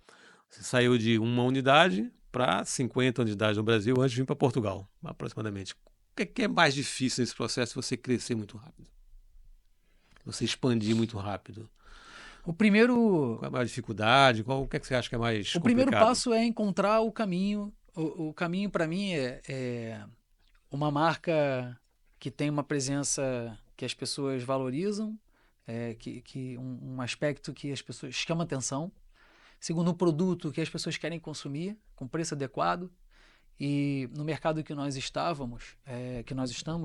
Você saiu de uma unidade para 50 unidades no Brasil antes de vir para Portugal, aproximadamente. O que é mais difícil nesse processo, você crescer muito rápido? Você expandir muito rápido? O primeiro... Qual é a maior dificuldade? O que é que você acha que é mais complicado? O primeiro passo é encontrar o caminho. O caminho, para mim, é uma marca que tem uma presença que as pessoas valorizam, um aspecto que as pessoas chamam atenção. Segundo, um produto que as pessoas querem consumir, com preço adequado. E no mercado que nós estamos,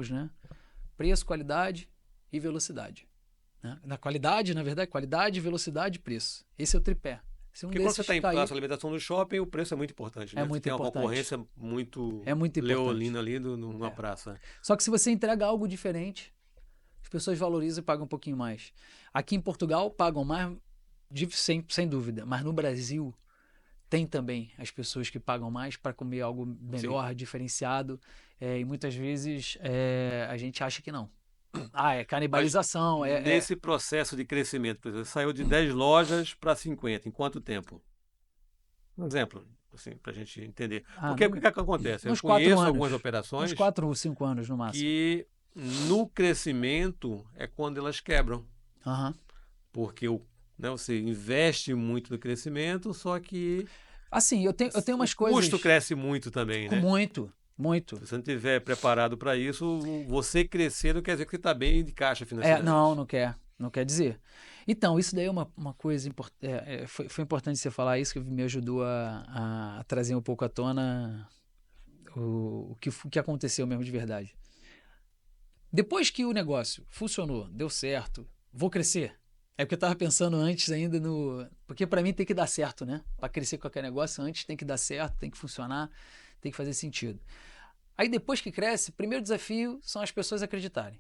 né? Preço, qualidade e velocidade. Né? Na qualidade, na verdade, qualidade, velocidade e preço. Esse é o tripé. Se um Porque quando você desses está em cair, praça de alimentação no shopping, o preço é muito importante, é né? Você muito tem uma importante. concorrência muito É muito importante. leonina ali numa praça. Só que se você entrega algo diferente, as pessoas valorizam e pagam um pouquinho mais. Aqui em Portugal pagam mais, sem dúvida, mas no Brasil tem também as pessoas que pagam mais para comer algo melhor, Sim. diferenciado, e muitas vezes a gente acha que não. É Mas canibalização, nesse processo de crescimento, por exemplo, saiu de 10 lojas para 50, em quanto tempo? Um exemplo, assim, para a gente entender. Porque o que acontece? Eu uns 4 conheço anos, algumas uns operações 4 ou 5 anos no máximo. que no crescimento é quando elas quebram. Aham. Porque né, você investe muito no crescimento, só que Assim, eu tenho o umas custo coisas. cresce muito também, né? Muito, muito. Se você não estiver preparado para isso, você crescer não quer dizer que você está bem de caixa financeiramente. Não quer dizer. Então, isso daí é uma coisa importante. Foi importante você falar isso, que me ajudou a trazer um pouco à tona o que aconteceu mesmo de verdade. Depois que o negócio funcionou, deu certo, vou crescer. É porque eu estava pensando antes ainda no. Porque para mim tem que dar certo, né? Para crescer com qualquer negócio, antes tem que dar certo, tem que funcionar, tem que fazer sentido. Aí depois que cresce, o primeiro desafio são as pessoas acreditarem.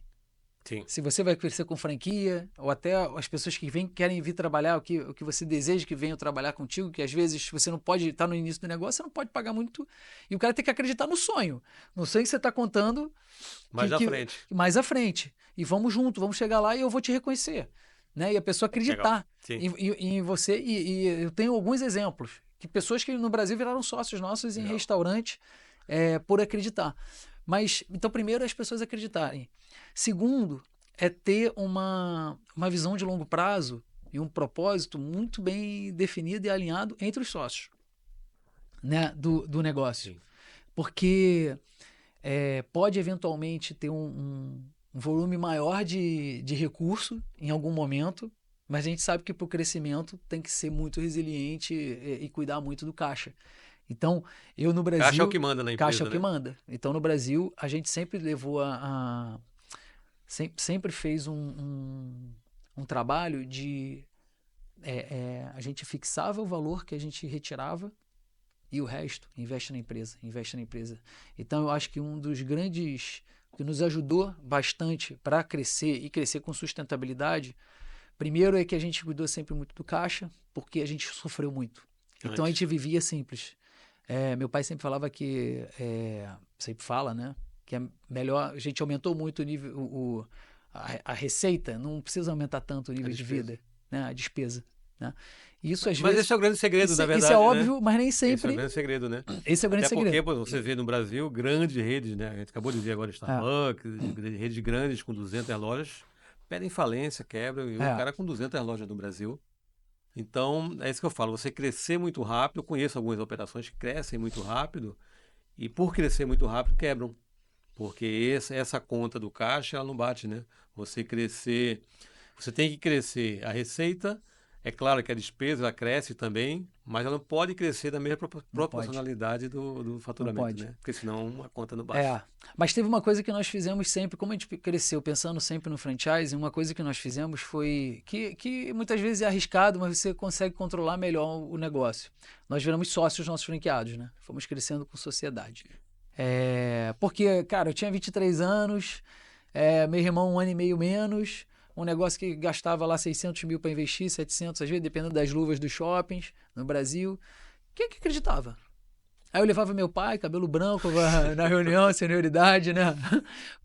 Sim. Se você vai crescer com franquia, ou até as pessoas que querem vir trabalhar, o que você deseja que venham trabalhar contigo, que às vezes você não pode estar no início do negócio, você não pode pagar muito. E o cara tem que acreditar no sonho. No sonho que você está contando. Mais à frente. Mais à frente. E vamos junto, vamos chegar lá e eu vou te reconhecer. Né? E a pessoa acreditar em você. E eu tenho alguns exemplos. Que pessoas que no Brasil viraram sócios nossos em restaurante por acreditar. Mas, então, primeiro, as pessoas acreditarem. Segundo, é ter uma visão de longo prazo e um propósito muito bem definido e alinhado entre os sócios, né, do negócio. Sim. Porque pode eventualmente ter um volume maior de recurso em algum momento, mas a gente sabe que para o crescimento tem que ser muito resiliente e cuidar muito do caixa. Então, eu no Brasil... Caixa é o que manda na empresa, Caixa é o que manda. Então, no Brasil, a gente sempre levou sempre fez um trabalho de... a gente fixava o valor que a gente retirava e o resto investe na empresa. Então, eu acho que um dos grandes... que nos ajudou bastante para crescer e crescer com sustentabilidade, primeiro é que a gente cuidou sempre muito do caixa, porque a gente sofreu muito. Então, a gente vivia simples. Meu pai sempre falava que, sempre fala, né? Que é melhor, a gente aumentou muito o nível, a receita, não precisa aumentar tanto o nível de vida, né? A despesa. Né? Isso, às vezes, esse é o grande segredo, na verdade. Isso é óbvio, né? Mas nem sempre. Esse é o grande segredo, né? Esse é o grande segredo. Até porque você vê no Brasil grandes redes, né? A gente acabou de ver agora Starbucks, redes grandes com 200 lojas, pedem falência, quebram, e o cara com 200 lojas no Brasil. Então, é isso que eu falo, você crescer muito rápido, eu conheço algumas operações que crescem muito rápido e por crescer muito rápido quebram, porque essa conta do caixa ela não bate, né? Você tem que crescer a receita, é claro que a despesa ela cresce também, mas ela não pode crescer da mesma proporcionalidade do faturamento, né? Porque senão a conta não bate. Mas teve uma coisa que nós fizemos sempre, como a gente cresceu pensando sempre no franchise, uma coisa que nós fizemos foi que muitas vezes é arriscado, mas você consegue controlar melhor o negócio. Nós viramos sócios nossos franqueados, né? Fomos crescendo com sociedade. Porque, cara, eu tinha 23 anos, meu irmão 1 ano e meio menos, um negócio que gastava lá 600 mil para investir, 700 às vezes, dependendo das luvas dos shoppings no Brasil. Quem que acreditava? Aí eu levava meu pai, cabelo branco, na reunião, senioridade, né?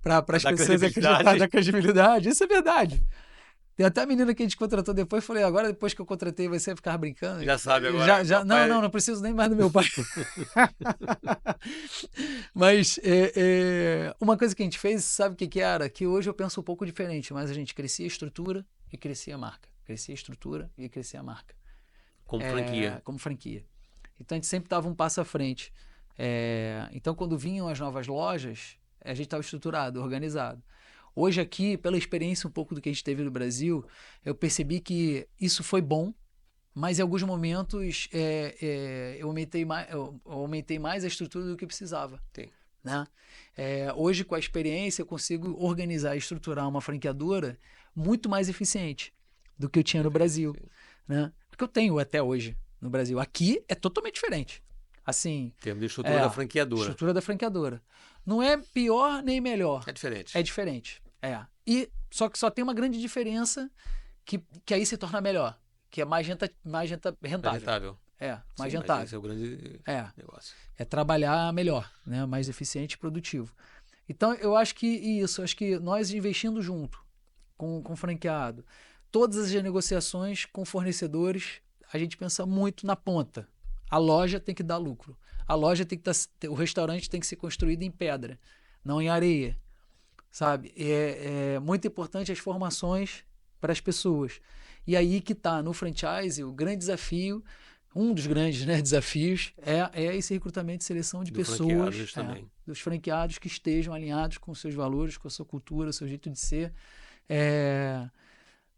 Para as pessoas acreditarem na credibilidade. Isso é verdade. Tem até a menina que a gente contratou depois, falei, agora depois que eu contratei, você vai ficar brincando. Já sabe agora. Não preciso nem mais do meu pai. Mas uma coisa que a gente fez, sabe o que era? Que hoje eu penso um pouco diferente, mas a gente crescia a estrutura e crescia a marca. Crescia a estrutura e crescia a marca. Como franquia. Como franquia. Então a gente sempre estava um passo à frente. Então quando vinham as novas lojas, a gente estava estruturado, organizado. Hoje aqui, pela experiência um pouco do que a gente teve no Brasil, eu percebi que isso foi bom, mas em alguns momentos eu aumentei mais a estrutura do que precisava. Sim. Né? Hoje, com a experiência, eu consigo organizar e estruturar uma franqueadora muito mais eficiente do que eu tinha no Brasil. Né? Porque eu tenho até hoje. no Brasil. Aqui é totalmente diferente. Assim, Em termos de estrutura da franqueadora. Estrutura da franqueadora. Não é pior nem melhor. É diferente. É diferente. Só que só tem uma grande diferença que aí se torna melhor. Que é mais rentável. Rentável. Mais Sim, rentável. Esse é o grande negócio. É trabalhar melhor, né? Mais eficiente e produtivo. Então, eu acho que nós investindo junto com o franqueado, todas as negociações com fornecedores, a gente pensa muito na ponta. A loja tem que dar lucro. A loja tem que o restaurante tem que ser construído em pedra, não em areia, sabe? É muito importante as formações para as pessoas. E aí que está no franchise o grande desafio, um dos grandes, né, desafios é esse recrutamento e seleção de pessoas, dos franqueados que estejam alinhados com os seus valores, com a sua cultura, o seu jeito de ser.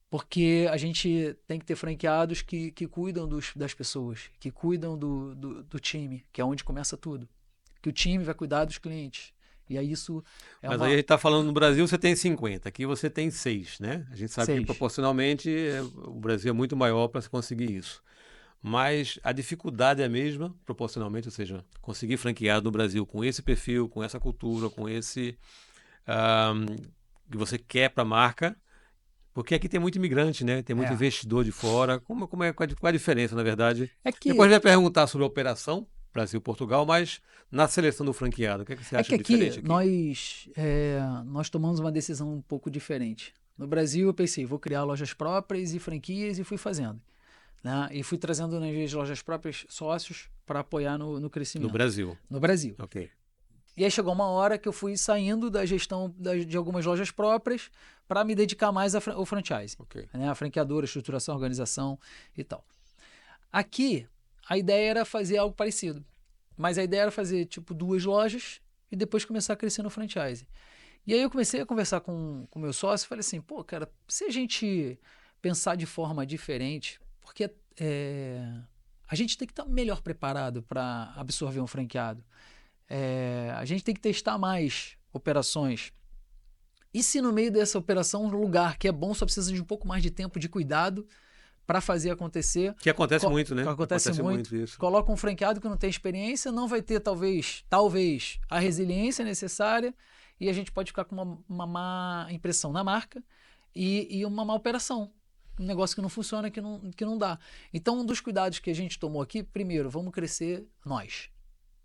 Porque a gente tem que ter franqueados que cuidam das pessoas, que cuidam do time, que é onde começa tudo. Que o time vai cuidar dos clientes. E aí isso Mas aí a gente está falando no Brasil, você tem 50, aqui você tem 6, né? A gente sabe 6. que proporcionalmente o Brasil é muito maior para se conseguir isso. Mas a dificuldade é a mesma, proporcionalmente, ou seja, conseguir franqueado no Brasil com esse perfil, com essa cultura, com esse que você quer para a marca. Porque aqui tem muito imigrante, né? Tem muito investidor de fora. Qual a diferença, na verdade? Depois a gente vai perguntar sobre a operação Brasil-Portugal, mas na seleção do franqueado, o que você acha diferente aqui? Nós tomamos uma decisão um pouco diferente. No Brasil, eu pensei, vou criar lojas próprias e franquias e fui fazendo. Né? E fui trazendo nas lojas próprias sócios para apoiar no crescimento. No Brasil? No Brasil. Ok. E aí chegou uma hora que eu fui saindo da gestão de algumas lojas próprias para me dedicar mais ao franchise. Okay. Né? A franqueadora, estruturação, organização e tal. Aqui, a ideia era fazer algo parecido. Mas a ideia era fazer, 2 lojas e depois começar a crescer no franchise. E aí eu comecei a conversar com o meu sócio e falei assim, cara, se a gente pensar de forma diferente, porque a gente tem que estar melhor preparado para absorver um franqueado. A gente tem que testar mais operações. E se no meio dessa operação um lugar que é bom só precisa de um pouco mais de tempo de cuidado para fazer acontecer. Que acontece muito, né? Acontece muito isso. Coloca um franqueado que não tem experiência, não vai ter talvez a resiliência necessária e a gente pode ficar com uma má impressão na marca e uma má operação. Um negócio que não funciona, que não dá. Então, um dos cuidados que a gente tomou aqui, primeiro, vamos crescer nós.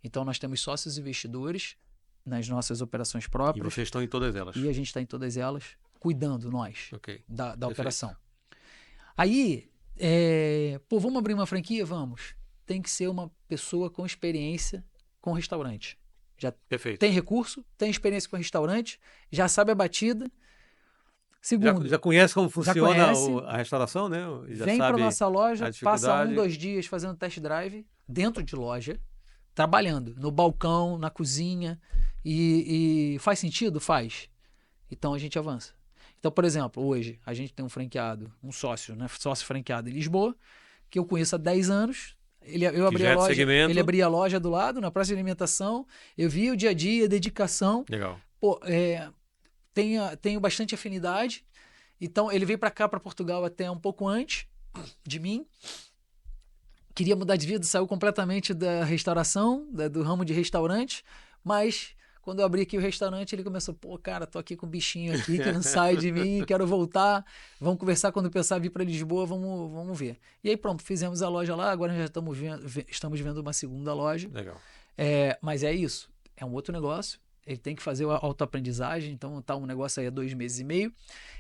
Então, nós temos sócios investidores nas nossas operações próprias. E vocês estão em todas elas. E a gente está em todas elas, cuidando nós da operação. Aí, vamos abrir uma franquia? Vamos. Tem que ser uma pessoa com experiência com restaurante. Já tem recurso, tem experiência com restaurante, já sabe a batida. Segundo, já conhece como funciona a restauração, né? Já vem para nossa loja, passa 2 dias fazendo test drive dentro de loja, trabalhando no balcão, na cozinha, e faz sentido? Faz. Então a gente avança. Então, por exemplo, hoje a gente tem um franqueado, um sócio, né? Sócio franqueado em Lisboa, que eu conheço há 10 anos. Eu abri a loja, ele abria a loja do lado, na praça de alimentação, eu via o dia a dia, a dedicação. Legal. Tenho bastante afinidade. Então, ele veio para cá, para Portugal, até um pouco antes de mim. Queria mudar de vida, saiu completamente da restauração, do ramo de restaurante, mas quando eu abri aqui o restaurante, ele começou, cara, tô aqui com um bichinho aqui que não sai de mim, quero voltar, vamos conversar quando pensar vir para Lisboa, vamos ver. E aí pronto, fizemos a loja lá, agora já estamos vendo uma segunda loja. Legal. Mas é isso, é um outro negócio, ele tem que fazer a autoaprendizagem, então tá um negócio aí há 2 meses e meio,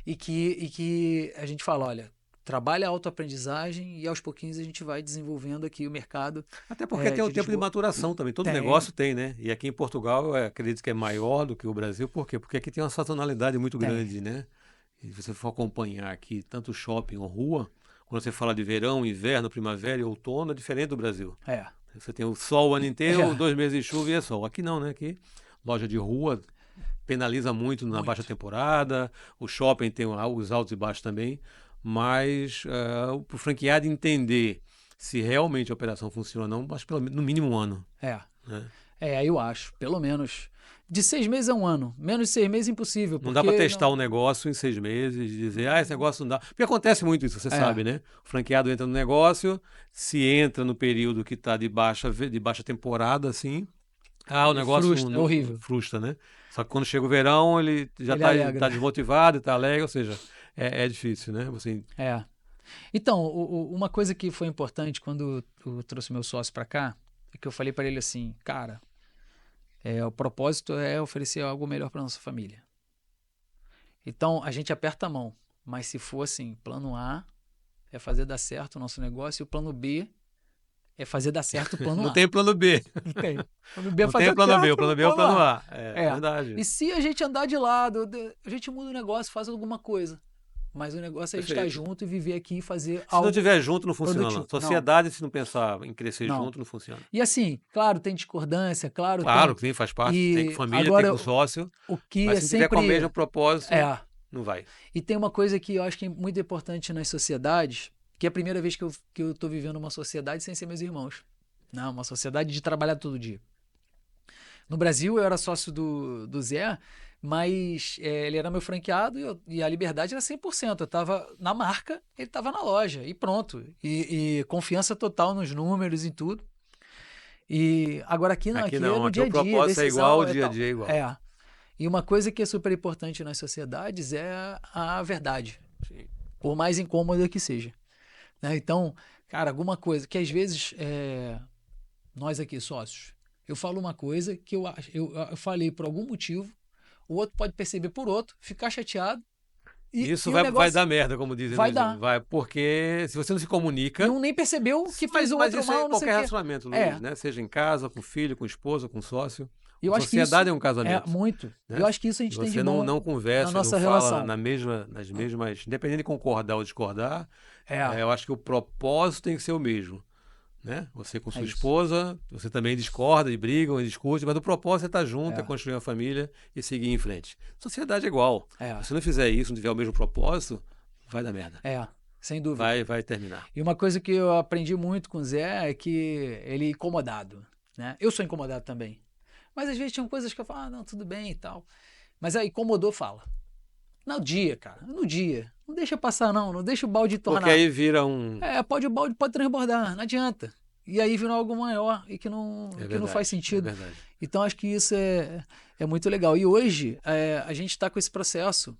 e que a gente fala, olha, trabalha a autoaprendizagem e aos pouquinhos a gente vai desenvolvendo aqui o mercado. Até porque tem um tempo de maturação também. Todo negócio tem, né? E aqui em Portugal, eu acredito que é maior do que o Brasil. Por quê? Porque aqui tem uma sazonalidade muito grande, né? E se você for acompanhar aqui, tanto shopping ou rua, quando você fala de verão, inverno, primavera e outono, é diferente do Brasil. Você tem o sol o ano inteiro, 2 meses de chuva e é sol. Aqui não, né? Aqui, loja de rua penaliza muito na baixa temporada. O shopping tem os altos e baixos também. Mas o franqueado entender se realmente a operação funciona ou não, acho que no mínimo 1 ano. Né? Eu acho, pelo menos. De 6 meses a 1 ano. Menos de 6 meses, impossível. Não dá para Porque testar um negócio em 6 meses, dizer, esse negócio não dá. Porque acontece muito isso, você sabe, né? O franqueado entra no negócio, se entra no período que está de baixa temporada, assim, o negócio frustra, é horrível. frustra, né? Só que quando chega o verão, ele já Ele está alegra. desmotivado, está alegre, ou seja, é difícil, né? Você... Então, uma coisa que foi importante quando eu trouxe meu sócio para cá, é que eu falei para ele assim, cara, o propósito é oferecer algo melhor para nossa família. Então, a gente aperta a mão, mas se for assim, plano A é fazer dar certo o nosso negócio e o plano B é fazer dar certo o plano A. Não tem plano B. Não tem. O plano B é Não fazer tem plano B, o certo plano B é o plano A. É. Verdade. E se a gente andar de lado, a gente muda o negócio, faz alguma coisa. Mas o negócio é a gente estar junto e viver aqui e fazer algo. Se não tiver junto, não funciona. Produtivo. Sociedade, se não pensar em crescer junto, não funciona. E assim, claro, tem discordância, claro, tem, faz parte. Tem família, agora, tem com sócio. O que mas é se não sempre... tiver com o mesmo propósito, não vai. E tem uma coisa que eu acho que é muito importante nas sociedades, que é a primeira vez que eu estou vivendo uma sociedade sem ser meus irmãos. Não, uma sociedade de trabalhar todo dia. No Brasil, eu era sócio do Zé, mas ele era meu franqueado e a liberdade era 100%. Eu estava na marca, ele estava na loja e pronto. E confiança total nos números e tudo. E agora aqui não, aqui é no dia a dia. O propósito é igual, o dia a dia é igual. E uma coisa que é super importante nas sociedades é a verdade. Sim. Por mais incômoda que seja. Né? Então, cara, alguma coisa que às vezes nós aqui, sócios, eu falo uma coisa que eu falei por algum motivo, o outro pode perceber por outro, ficar chateado. Isso vai dar merda, como dizem. Vai dar. Porque se você não se comunica... Não nem percebeu que fez o outro mal, não sei o quê. Mas isso é qualquer relacionamento, Luiz, né? Seja em casa, com filho, com esposa, com sócio. A sociedade é um casamento. Muito. Né? Eu acho que isso a gente tem de bom não conversa, na nossa não relação. Fala nas mesmas... Independente de concordar ou discordar, eu acho que o propósito tem que ser o mesmo. Né? Você com sua esposa, você também discorda e brigam e discutem, mas o propósito é estar junto, é construir uma família e seguir em frente. Sociedade é igual. Se você não fizer isso, não tiver o mesmo propósito, vai dar merda. Sem dúvida. Vai terminar. E uma coisa que eu aprendi muito com o Zé é que ele é incomodado. Né? Eu sou incomodado também. Mas às vezes tinham coisas que eu falo, não, tudo bem e tal. Mas aí incomodou, fala. No dia, cara, no dia. Não deixa passar, não deixa o balde tornar. Porque aí vira um... o balde pode transbordar, não adianta. E aí vira algo maior e que não faz sentido. É verdade. Então acho que isso é muito legal. E hoje a gente está com esse processo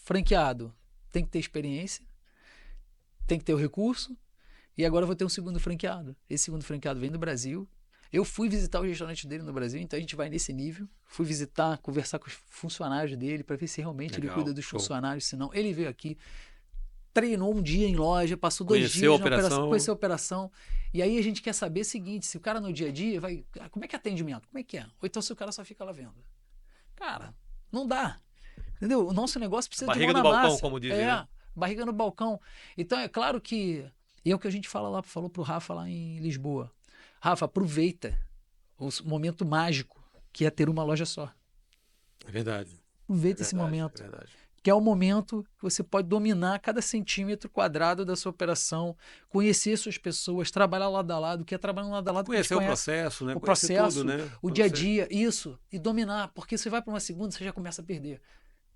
franqueado. Tem que ter experiência, tem que ter o recurso, e agora eu vou ter um segundo franqueado. Esse segundo franqueado vem do Brasil. Eu fui visitar o restaurante dele no Brasil, então a gente vai nesse nível. Fui visitar, conversar com os funcionários dele para ver se realmente ele cuida dos funcionários, senão ele veio aqui, treinou um dia em loja, passou 2 dias na operação, conheceu a operação. E aí a gente quer saber o seguinte, se o cara no dia a dia como é que é atendimento? Como é que é? Ou então se o cara só fica lá vendo. Cara, não dá. Entendeu? O nosso negócio precisa de mão na massa. Barriga no balcão, como dizem, né? Barriga no balcão. Então é claro que... E é o que a gente falou pro Rafa lá em Lisboa. Rafa, aproveita o momento mágico que é ter uma loja só. É verdade. Aproveita esse momento. É verdade. Que é o momento que você pode dominar cada centímetro quadrado da sua operação, conhecer suas pessoas, trabalhar lado a lado, que é trabalhar lado a lado. Conhecer o processo, né? O processo, tudo, né? O dia a dia, isso. E dominar, porque você vai para uma segunda, você já começa a perder.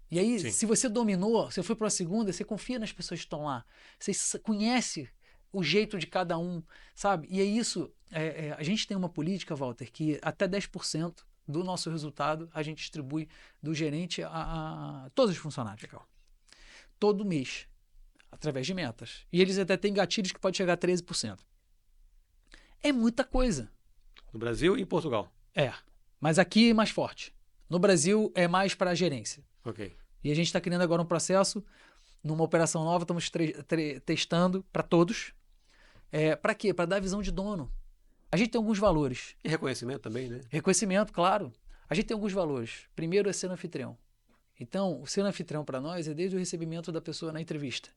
E aí, se você dominou, você foi para uma segunda, você confia nas pessoas que estão lá. Você conhece o jeito de cada um, sabe? E é isso. A gente tem uma política, Walter, que até 10% do nosso resultado a gente distribui do gerente a todos os funcionários. Legal. Todo mês, através de metas. E eles até têm gatilhos que pode chegar a 13%. É muita coisa. No Brasil e em Portugal. Mas aqui é mais forte. No Brasil é mais para a gerência. Ok. E a gente está criando agora um processo, numa operação nova, estamos testando para todos. Para quê? Para dar visão de dono. A gente tem alguns valores. E reconhecimento também, né? Reconhecimento, claro. A gente tem alguns valores. Primeiro é ser anfitrião. Então, o ser anfitrião para nós é desde o recebimento da pessoa na entrevista.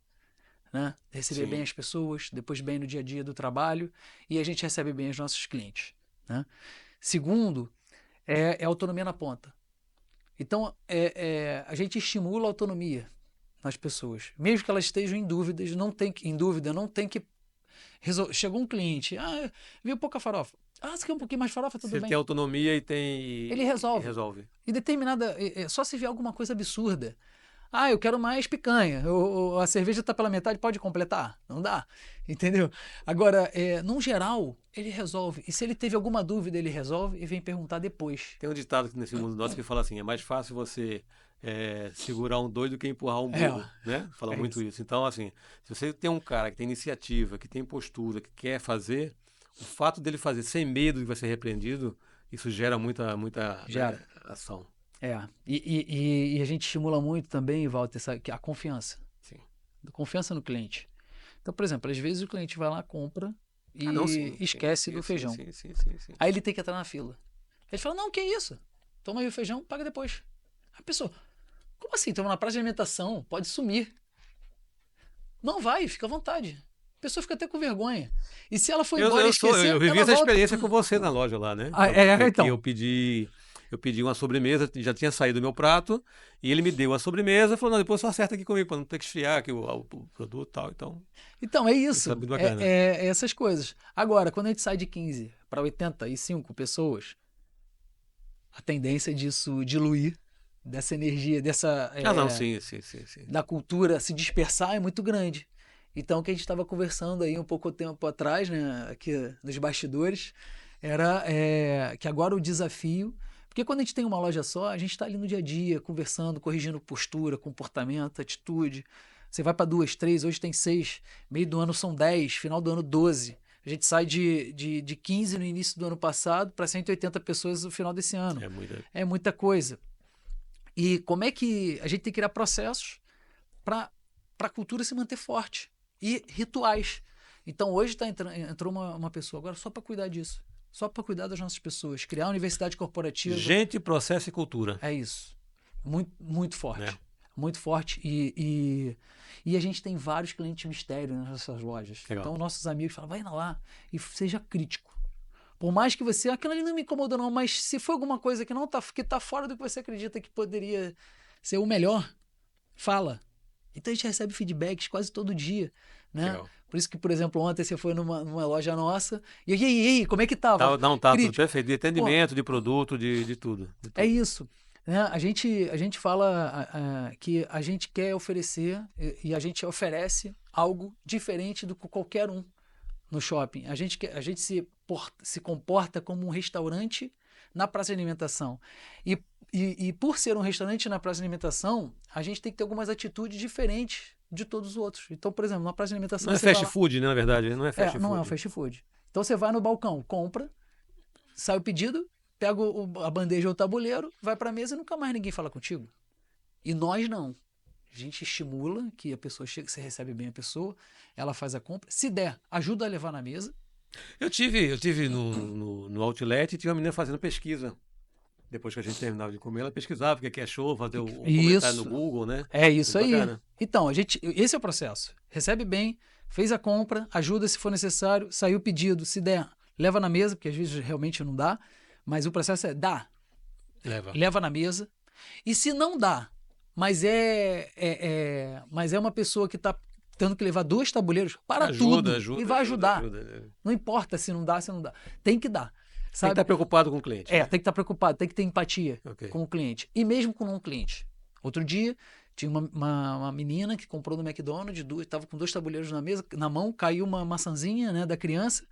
Né? Receber bem as pessoas, depois bem no dia a dia do trabalho, e a gente recebe bem os nossos clientes. Né? Segundo, é autonomia na ponta. Então, a gente estimula a autonomia nas pessoas. Mesmo que elas estejam em dúvida, não tem que... Chegou um cliente, veio pouca farofa. Ah, você quer um pouquinho mais de farofa? Se Tudo ele bem. tem autonomia Ele e resolve. resolve. E determinada. Só se vier alguma coisa absurda. Ah, eu quero mais picanha. A cerveja está pela metade, pode completar? Não dá. Entendeu? Agora, num geral, ele resolve. E se ele teve alguma dúvida, ele resolve e vem perguntar depois. Tem um ditado nesse mundo nosso que fala assim: é mais fácil você segurar um doido que empurrar um burro, né? Fala É muito isso. isso. Então, assim, se você tem um cara que tem iniciativa, que tem postura, que quer fazer, o fato dele fazer sem medo de vai ser repreendido, isso gera muita, né, Gera. ação. E a gente estimula muito também, Walter, sabe, a confiança. Sim. Confiança no cliente. Então, por exemplo, às vezes o cliente vai lá, compra Ah, não, e sim, sim, esquece do sim, feijão. sim, sim, sim, sim. Aí ele tem que entrar na fila. Ele fala, não, que isso? Toma aí o feijão, paga depois. A pessoa, como assim? Estamos na praça de alimentação, pode sumir. Não vai, fica à vontade. A pessoa fica até com vergonha. E se ela for embora e esquecer, Eu vivi ela essa volta. experiência com você na loja lá, né? Que Então. eu pedi uma sobremesa, já tinha saído o meu prato, e ele me deu a sobremesa e falou, não, depois você acerta aqui comigo, para não ter que esfriar aqui o produto e tal. Então, é Isso é isso. muito bacana. É essas coisas. Agora, quando a gente sai de 15 para 85 pessoas, a tendência disso diluir, dessa energia, Ah, não, sim, sim, sim, sim. da cultura se dispersar é muito grande. Então, o que a gente estava conversando aí um pouco tempo atrás, né, aqui nos bastidores, era que agora o desafio. Porque quando a gente tem uma loja só, a gente está ali no dia a dia, conversando, corrigindo postura, comportamento, atitude. Você vai para 2, 3, hoje tem 6, meio do ano são 10, final do ano 12. A gente sai de 15 no início do ano passado para 180 pessoas no final desse ano. É muita. É muita coisa. E como é que a gente tem que criar processos para a cultura se manter forte e rituais. Então hoje entrou uma pessoa agora só para cuidar disso, só para cuidar das nossas pessoas, criar uma universidade corporativa. Gente, processo e cultura. É isso. Muito, muito forte. Né? Muito forte. E a gente tem vários clientes mistério nas nossas lojas. Legal. Então nossos amigos falam, vai lá e seja crítico. Por mais que você, aquilo ali não me incomoda não, mas se for alguma coisa que tá fora do que você acredita que poderia ser o melhor, fala. Então a gente recebe feedbacks quase todo dia, né? Legal. Por isso que, por exemplo, ontem você foi numa loja nossa e aí, como é que tava? Não, tá tudo Crítico. perfeito. De atendimento, de produto, de tudo. É isso. Né? A gente fala que a gente quer oferecer e a gente oferece algo diferente do que qualquer um no shopping. A gente se comporta como um restaurante na praça de alimentação. E por ser um restaurante na praça de alimentação, a gente tem que ter algumas atitudes diferentes de todos os outros. Então, por exemplo, na praça de alimentação... Não é fast food, né, na verdade? Não é fast food. Não é um fast food. Então você vai no balcão, compra, sai o pedido, pega a bandeja ou o tabuleiro, vai para a mesa e nunca mais ninguém fala contigo. E nós não. A gente estimula que a pessoa chega, você recebe bem a pessoa, ela faz a compra. Se der, ajuda a levar na mesa. Eu tive no outlet e tinha uma menina fazendo pesquisa. Depois que a gente terminava de comer, ela pesquisava o que é show, fazer o comentário no Google, né? É isso Muito aí. bacana. Então, esse é o processo. Recebe bem, fez a compra, ajuda se for necessário, saiu o pedido, se der, leva na mesa, porque às vezes realmente não dá, mas o processo é dá, leva na mesa. E se não dá, mas é uma pessoa que está tendo que levar 2 tabuleiros, para tudo e vai ajudar. Ajuda. Não importa se não dá, se não dá. Tem que dar. Sabe? Tem que estar preocupado com o cliente. Tem que estar preocupado, tem que ter empatia Okay. com o cliente. E mesmo com um cliente. Outro dia, tinha uma menina que comprou no McDonald's, estava com 2 tabuleiros na mão, caiu uma maçãzinha, né, da criança,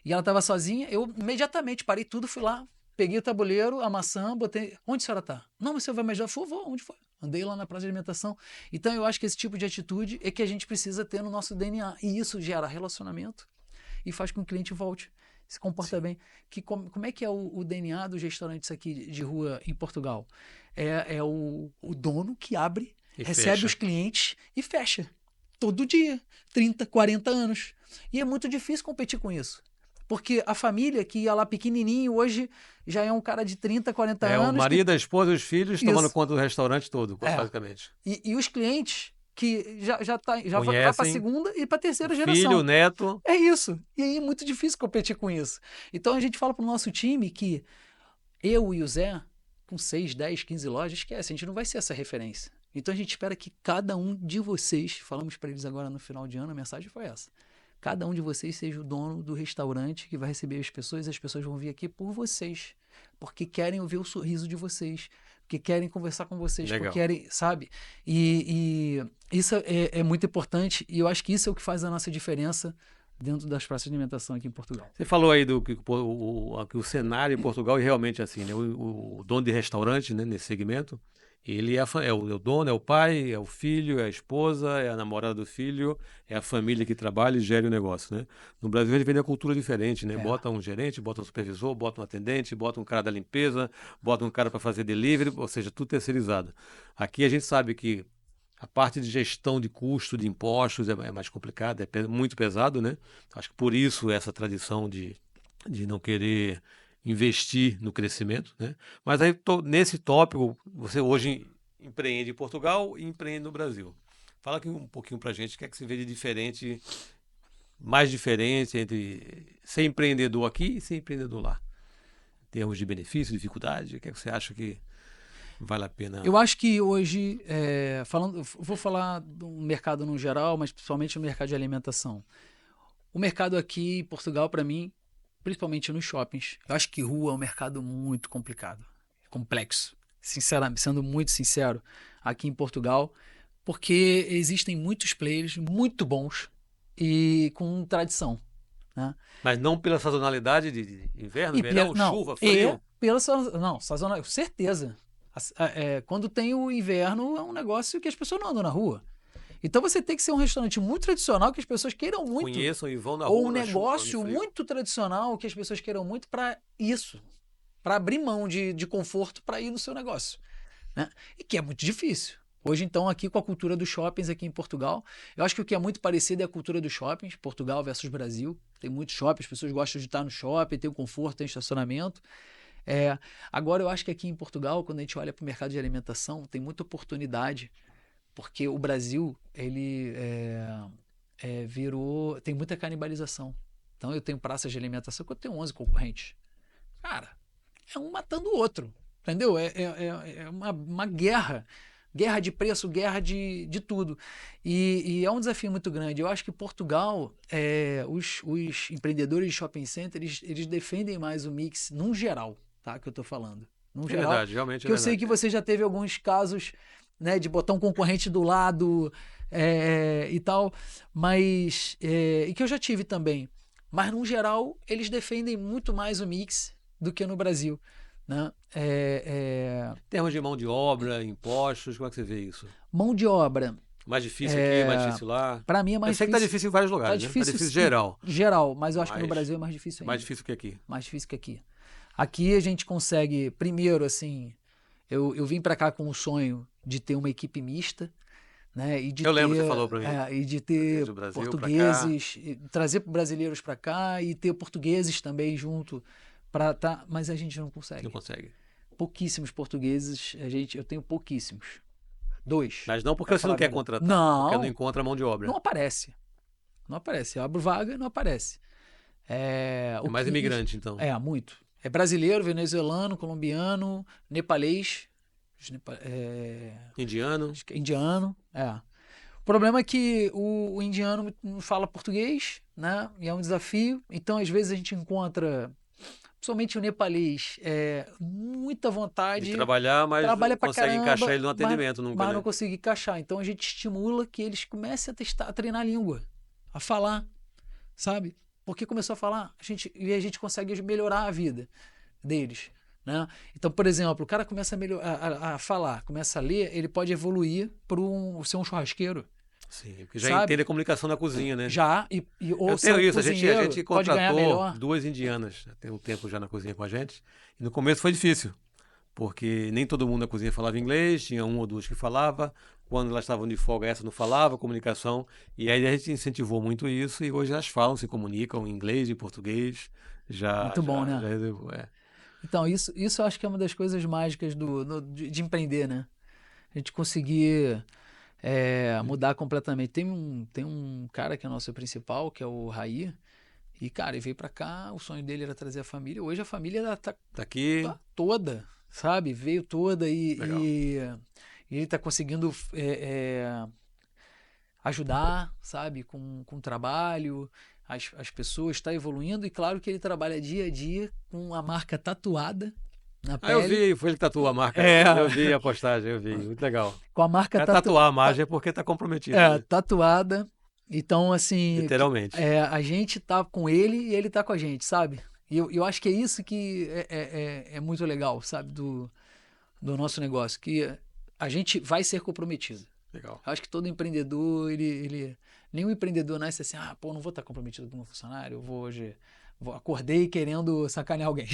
e ela estava sozinha. Eu imediatamente parei tudo, fui lá, peguei o tabuleiro, a maçã, botei... Onde a senhora está? Não, mas você vai me ajudar? Vou, onde foi? Andei lá na praça de alimentação. Então eu acho que esse tipo de atitude é que a gente precisa ter no nosso DNA. E isso gera relacionamento e faz com que o cliente volte, se comporta Sim. bem. Como é que é o DNA dos restaurantes aqui de rua em Portugal? É o dono que abre, recebe fecha. Os clientes e fecha. Todo dia. 30, 40 anos. E é muito difícil competir com isso. Porque a família que ia lá pequenininho, hoje já é um cara de 30, 40 anos. O marido, a esposa e os filhos tomando conta do restaurante todo, basicamente. E os clientes que já vai para a segunda e para a terceira geração. Filho, neto. É isso. E aí é muito difícil competir com isso. Então a gente fala para o nosso time que eu e o Zé, com 6, 10, 15 lojas, esquece, a gente não vai ser essa referência. Então a gente espera que cada um de vocês, falamos para eles agora no final de ano, a mensagem foi essa. cada um de vocês seja o dono do restaurante que vai receber as pessoas vão vir aqui por vocês, porque querem ouvir o sorriso de vocês, porque querem conversar com vocês, porque Legal. querem, sabe? E isso é muito importante, e eu acho que isso é o que faz a nossa diferença dentro das praças de alimentação aqui em Portugal. Você falou aí do que o cenário em Portugal é realmente assim, né? O dono de restaurante, né, nesse segmento, ele é o dono, é o pai, é o filho, é a esposa, é a namorada do filho, é a família que trabalha e gera o negócio, né? No Brasil a gente vem a cultura diferente, né? É. Bota um gerente, bota um supervisor, bota um atendente, bota um cara da limpeza, bota um cara para fazer delivery, ou seja, tudo terceirizado. Aqui a gente sabe que a parte de gestão de custo, de impostos é mais complicada, muito pesado, né? Acho que por isso essa tradição de não querer investir no crescimento, né? Mas aí nesse tópico, você hoje empreende em Portugal e empreende no Brasil. Fala aqui um pouquinho pra gente, o que é que você vê de diferente, mais diferente entre ser empreendedor aqui e ser empreendedor lá? Em termos de benefício, dificuldade, o que é que você acha que vale a pena? Eu acho que hoje, vou falar do mercado no geral, mas principalmente no mercado de alimentação. O mercado aqui em Portugal, para mim, principalmente nos shoppings, eu acho que rua é um mercado muito complicado, complexo. Sinceramente, sendo muito sincero, aqui em Portugal, porque existem muitos players muito bons e com tradição, né? Mas não pela sazonalidade de inverno, E verão, não, chuva, frio? não, sazonal, certeza. Quando tem o inverno, é um negócio que as pessoas não andam na rua. Então você tem que ser um restaurante muito tradicional que as pessoas queiram muito. Conheçam e vão na Ou rua, um na chuva, negócio no frio. muito tradicional que as pessoas queiram muito para isso. Para abrir mão de conforto para ir no seu negócio, né? E que é muito difícil. Hoje, então, aqui com a cultura dos shoppings aqui em Portugal, eu acho que o que é muito parecido é a cultura dos shoppings, Portugal versus Brasil. Tem muitos shoppings, as pessoas gostam de estar no shopping, tem o conforto, tem estacionamento. Agora, eu acho que aqui em Portugal, quando a gente olha para o mercado de alimentação, tem muita oportunidade, porque o Brasil, ele virou... Tem muita canibalização. Então, eu tenho praças de alimentação que eu tenho 11 concorrentes. Cara, é um matando o outro, entendeu? É uma guerra. Guerra de preço, guerra de tudo. E é um desafio muito grande. Eu acho que Portugal, os empreendedores de shopping center, eles defendem mais o mix, num geral, tá? Que eu tô falando. Num É geral. verdade, realmente é Que eu sei verdade. que você já teve alguns casos, né, de botar um concorrente do lado e tal, mas... e que eu já tive também. Mas, no geral, eles defendem muito mais o mix do que no Brasil, né? Em termos de mão de obra, impostos, como é que você vê isso? Mão de obra, Mais difícil aqui, mais difícil lá? para mim é Eu mais sei que tá difícil. difícil em vários lugares, Tá né? Tá difícil, difícil sim, geral. geral, mas eu acho que no Mas Brasil é mais difícil ainda. mais difícil que aqui. Mais difícil que aqui. Aqui a gente consegue, primeiro, assim, eu vim para cá com o sonho de ter uma equipe mista, né? E de Eu lembro que ter, você falou pra mim. e de ter Do Brasil pra cá. portugueses, e trazer brasileiros para cá e ter portugueses também junto para tá, mas a gente não consegue. Não consegue. Pouquíssimos portugueses, eu tenho pouquíssimos. 2. Mas não porque pra você não falar a quer verdade. contratar. Não. Porque não encontra mão de obra. Não aparece. Não aparece. Eu abro vaga, não aparece. É mais imigrante, então. Muito. É brasileiro, venezuelano, colombiano, nepalês, Indiano. acho que é indiano. O problema é que o indiano não fala português, né? E é um desafio. Então, às vezes, a gente encontra, principalmente o nepalês, muita vontade. De trabalhar, mas trabalha não pra consegue caramba, encaixar ele no atendimento nunca, mas né? não consegue encaixar. Então a gente estimula que eles comecem a testar, a treinar a língua, a falar, sabe? Porque começou a falar, a gente consegue melhorar a vida deles, né? Então, por exemplo, o cara começa a falar, começa a ler, ele pode evoluir para ser um churrasqueiro. Sim, porque já Sabe? entende a comunicação na cozinha, né? Já, ou Eu ser tenho um isso, a cozinheiro, gente pode ganhar contratou melhor. 2 indianas, tem um tempo já na cozinha com a gente, e no começo foi difícil, porque nem todo mundo na cozinha falava inglês, tinha 1 ou 2 que falava, quando elas estavam de folga essa não falava, comunicação, e aí a gente incentivou muito isso, e hoje elas falam, se comunicam em inglês e português, Muito bom, né? É. Então, isso eu acho que é uma das coisas mágicas de empreender, né? A gente conseguir mudar completamente. Tem um cara que é nosso principal, que é o Raí, e, cara, ele veio pra cá, o sonho dele era trazer a família. Hoje a família tá Aqui, toda, sabe? Veio toda Legal. e ele tá conseguindo ajudar, sabe, com o trabalho, as pessoas, está evoluindo. E claro que ele trabalha dia a dia com a marca tatuada na Eu pele. vi, foi ele que tatuou a marca. É, Eu vi a postagem, eu vi. Muito legal. com a marca Tatuar a margem é porque tá comprometido, né? tatuada. Então, assim, Literalmente. a gente tá com ele e ele tá com a gente, sabe? E eu acho que é isso que é muito legal, sabe, do nosso negócio, que a gente vai ser comprometido. Legal. Eu acho que todo empreendedor, nenhum empreendedor nasce assim, pô, não vou estar comprometido com o meu funcionário, eu vou hoje, acordei querendo sacanear alguém.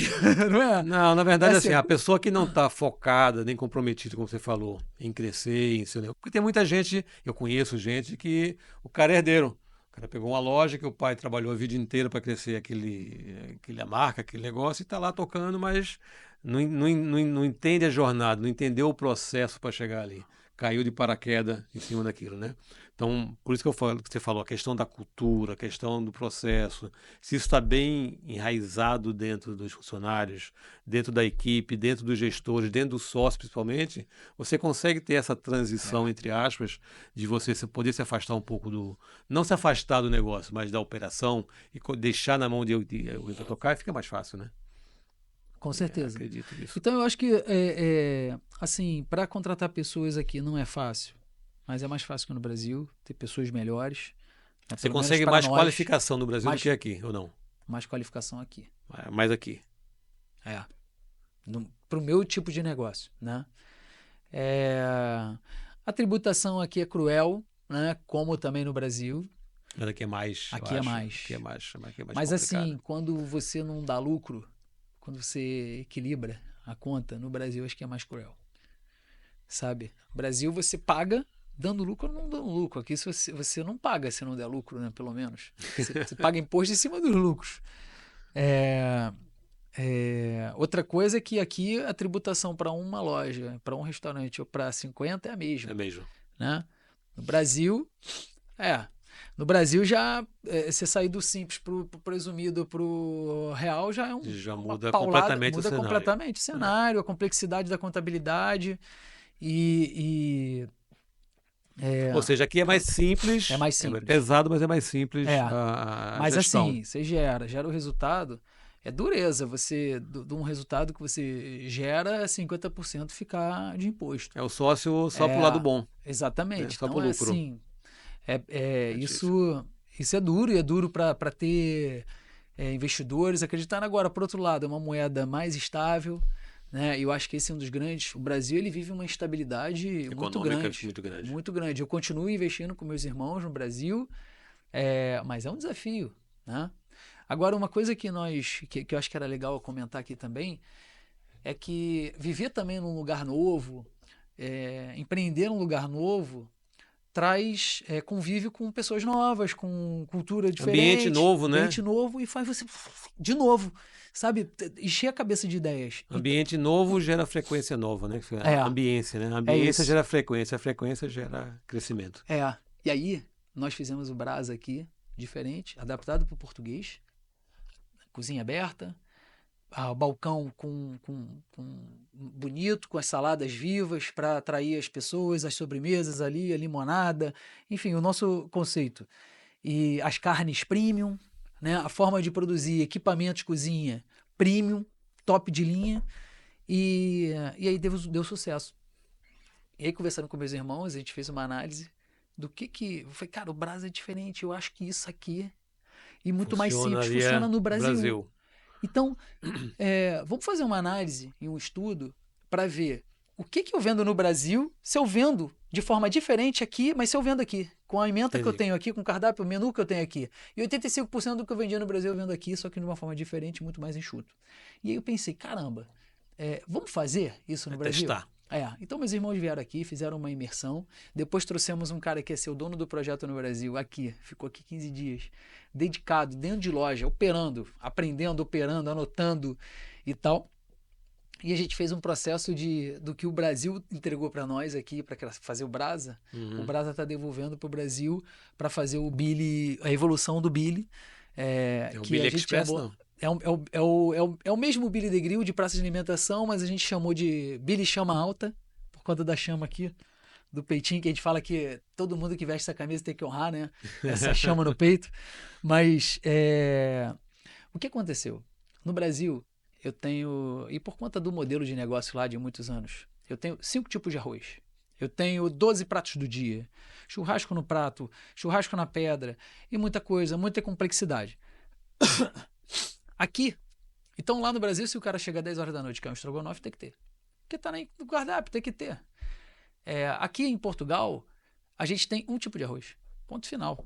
Não é? Não, na verdade, Assim, assim, a pessoa que não está focada nem comprometida, como você falou, em crescer, em seu negócio. Porque tem muita gente, eu conheço gente que o cara é herdeiro. O cara pegou uma loja que o pai trabalhou a vida inteira para crescer aquela marca, aquele negócio, e está lá tocando, mas não entende a jornada, não entendeu o processo para chegar ali. Caiu de paraquedas em cima daquilo, né? Então, por isso que eu falo, que você falou, a questão da cultura, a questão do processo, se isso está bem enraizado dentro dos funcionários, dentro da equipe, dentro dos gestores, dentro do sócio principalmente, você consegue ter essa transição, entre aspas, de você poder se afastar um pouco não se afastar do negócio, mas da operação e deixar na mão de alguém para tocar, e fica mais fácil, né? com certeza. Acredito nisso. Então, eu acho que, assim, para contratar pessoas aqui não é fácil, mas é mais fácil que no Brasil, ter pessoas melhores. Né? Você Pelo menos consegue para mais nós, qualificação no Brasil mais, do que aqui, ou não? mais qualificação aqui. Mais aqui. Para o meu tipo de negócio, né? A tributação aqui é cruel, né? Como também no Brasil. Mas aqui é mais. Aqui é mais. Aqui é mais Mas complicado. assim, quando você não dá lucro, quando você equilibra a conta, no Brasil acho que é mais cruel. Sabe? No Brasil você paga dando lucro ou não dando lucro. Aqui você não paga se não der lucro, né? Pelo menos. Você paga imposto em cima dos lucros. Outra coisa é que aqui a tributação para uma loja, para um restaurante ou para 50 é a mesma. É mesmo. Né? No Brasil, no Brasil já você sair do simples pro presumido pro real já é já uma muda paulada, completamente muda o cenário. completamente o cenário, a complexidade da contabilidade Ou seja, aqui é mais simples. É mais simples. É pesado, mas é mais simples a mas gestão. assim, você gera o resultado, é dureza você, de um resultado que você gera, 50% ficar de imposto. É o sócio só pro lado bom. Exatamente. Só então pro lucro. Assim, isso é duro, e é duro para ter investidores acreditando. Agora, por outro lado, é uma moeda mais estável, né? Eu acho que esse é um dos grandes. O Brasil ele vive uma instabilidade muito grande. Muito grande. Eu continuo investindo com meus irmãos no Brasil, mas é um desafio, né? Agora, uma coisa que eu acho que era legal comentar aqui também é que viver também num lugar novo, empreender num lugar novo, traz convívio com pessoas novas, com cultura diferente. Ambiente novo, né? Ambiente novo, e faz você, de novo, sabe, encher a cabeça de ideias. Ambiente novo gera frequência nova, né? Ambiência, né? Ambiência gera frequência, a frequência gera crescimento. E aí, nós fizemos o Brasa aqui, diferente, adaptado para o português, cozinha aberta, balcão com bonito, com as saladas vivas para atrair as pessoas, as sobremesas ali, a limonada, enfim, o nosso conceito. E as carnes premium, né? A forma de produzir equipamentos de cozinha premium, top de linha, e aí deu sucesso. E aí, conversando com meus irmãos, a gente fez uma análise do eu falei, cara, o Brasa é diferente, eu acho que isso aqui e muito mais simples funciona no Brasil. Então, vamos fazer uma análise e um estudo para ver o que eu vendo no Brasil, se eu vendo de forma diferente aqui, mas se eu vendo aqui, com a ementa que eu tenho aqui, com o cardápio, o menu que eu tenho aqui. E 85% do que eu vendia no Brasil eu vendo aqui, só que de uma forma diferente, muito mais enxuto. E aí eu pensei, caramba, vamos fazer isso no Brasil? Testar. Então meus irmãos vieram aqui, fizeram uma imersão, depois trouxemos um cara que ia ser o dono do projeto no Brasil, ficou aqui 15 dias, dedicado, dentro de loja, operando, aprendendo, operando, anotando e tal. E a gente fez um processo do que o Brasil entregou para nós aqui, para fazer o Brasa. O Brasa está devolvendo para o Brasil para fazer o Billy, a evolução do Billy. O Billy Express, não? É o mesmo Billy The Grill de praça de alimentação, mas a gente chamou de Billy Chama Alta, por conta da chama aqui do peitinho, que a gente fala que todo mundo que veste essa camisa tem que honrar, né? Essa chama no peito. Mas o que aconteceu? No Brasil, eu tenho, e por conta do modelo de negócio lá de muitos anos, eu tenho 5 tipos de arroz. Eu tenho 12 pratos do dia. Churrasco no prato, churrasco na pedra e muita coisa, muita complexidade. Aqui, então lá no Brasil, se o cara chegar 10 horas da noite, que é um estrogonofe, tem que ter. Porque tá no cardápio, tem que ter. Aqui em Portugal, a gente tem um tipo de arroz. Ponto final.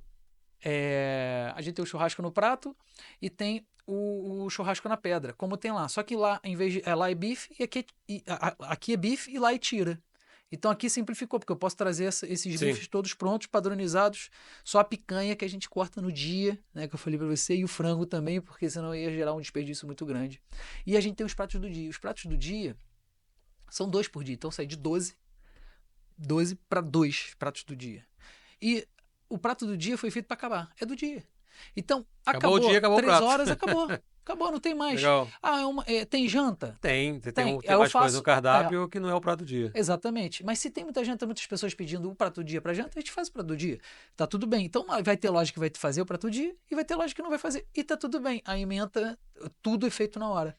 A gente tem o churrasco no prato e tem o churrasco na pedra, como tem lá. Só que lá, em vez de, lá é bife, e aqui é bife e lá é tira. Então aqui simplificou, porque eu posso trazer esses bifes todos prontos, padronizados, só a picanha que a gente corta no dia, né, que eu falei para você, e o frango também, porque senão ia gerar um desperdício muito grande. E a gente tem os pratos do dia. Os pratos do dia são 2 por dia, então sai de 12 para 2 pratos do dia. E o prato do dia foi feito para acabar, é do dia. Então, acabou o dia, acabou 3 o prato. horas, acabou, não tem mais. Legal. Tem janta? Tem Eu mais faço, coisas no cardápio que não é o prato do dia. Exatamente. Mas se tem muita janta, muitas pessoas pedindo o prato do dia para janta, a gente faz o prato do dia. Tá tudo bem. Então vai ter loja que vai fazer o prato do dia e vai ter loja que não vai fazer. E tá tudo bem. A emenda, tudo é feito na hora.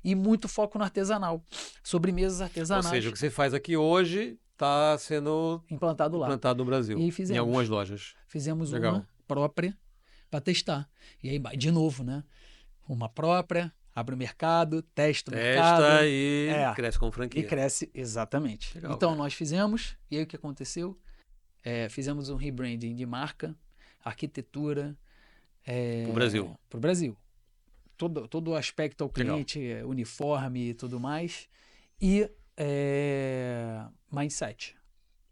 E muito foco no artesanal. Sobremesas artesanais. Ou seja, o que você faz aqui hoje está sendo implantado lá. Implantado no Brasil. E aí fizemos. Em algumas lojas. Fizemos Legal. uma própria para testar. E aí, de novo, né? Uma própria, abre o mercado, testa o mercado. Testa e cresce com franquia. E cresce, exatamente. Legal, então, cara. nós fizemos, e aí o que aconteceu? Fizemos um rebranding de marca, arquitetura. Pro Brasil. Pro Brasil. Todo o aspecto ao cliente, uniforme e tudo mais. E mindset.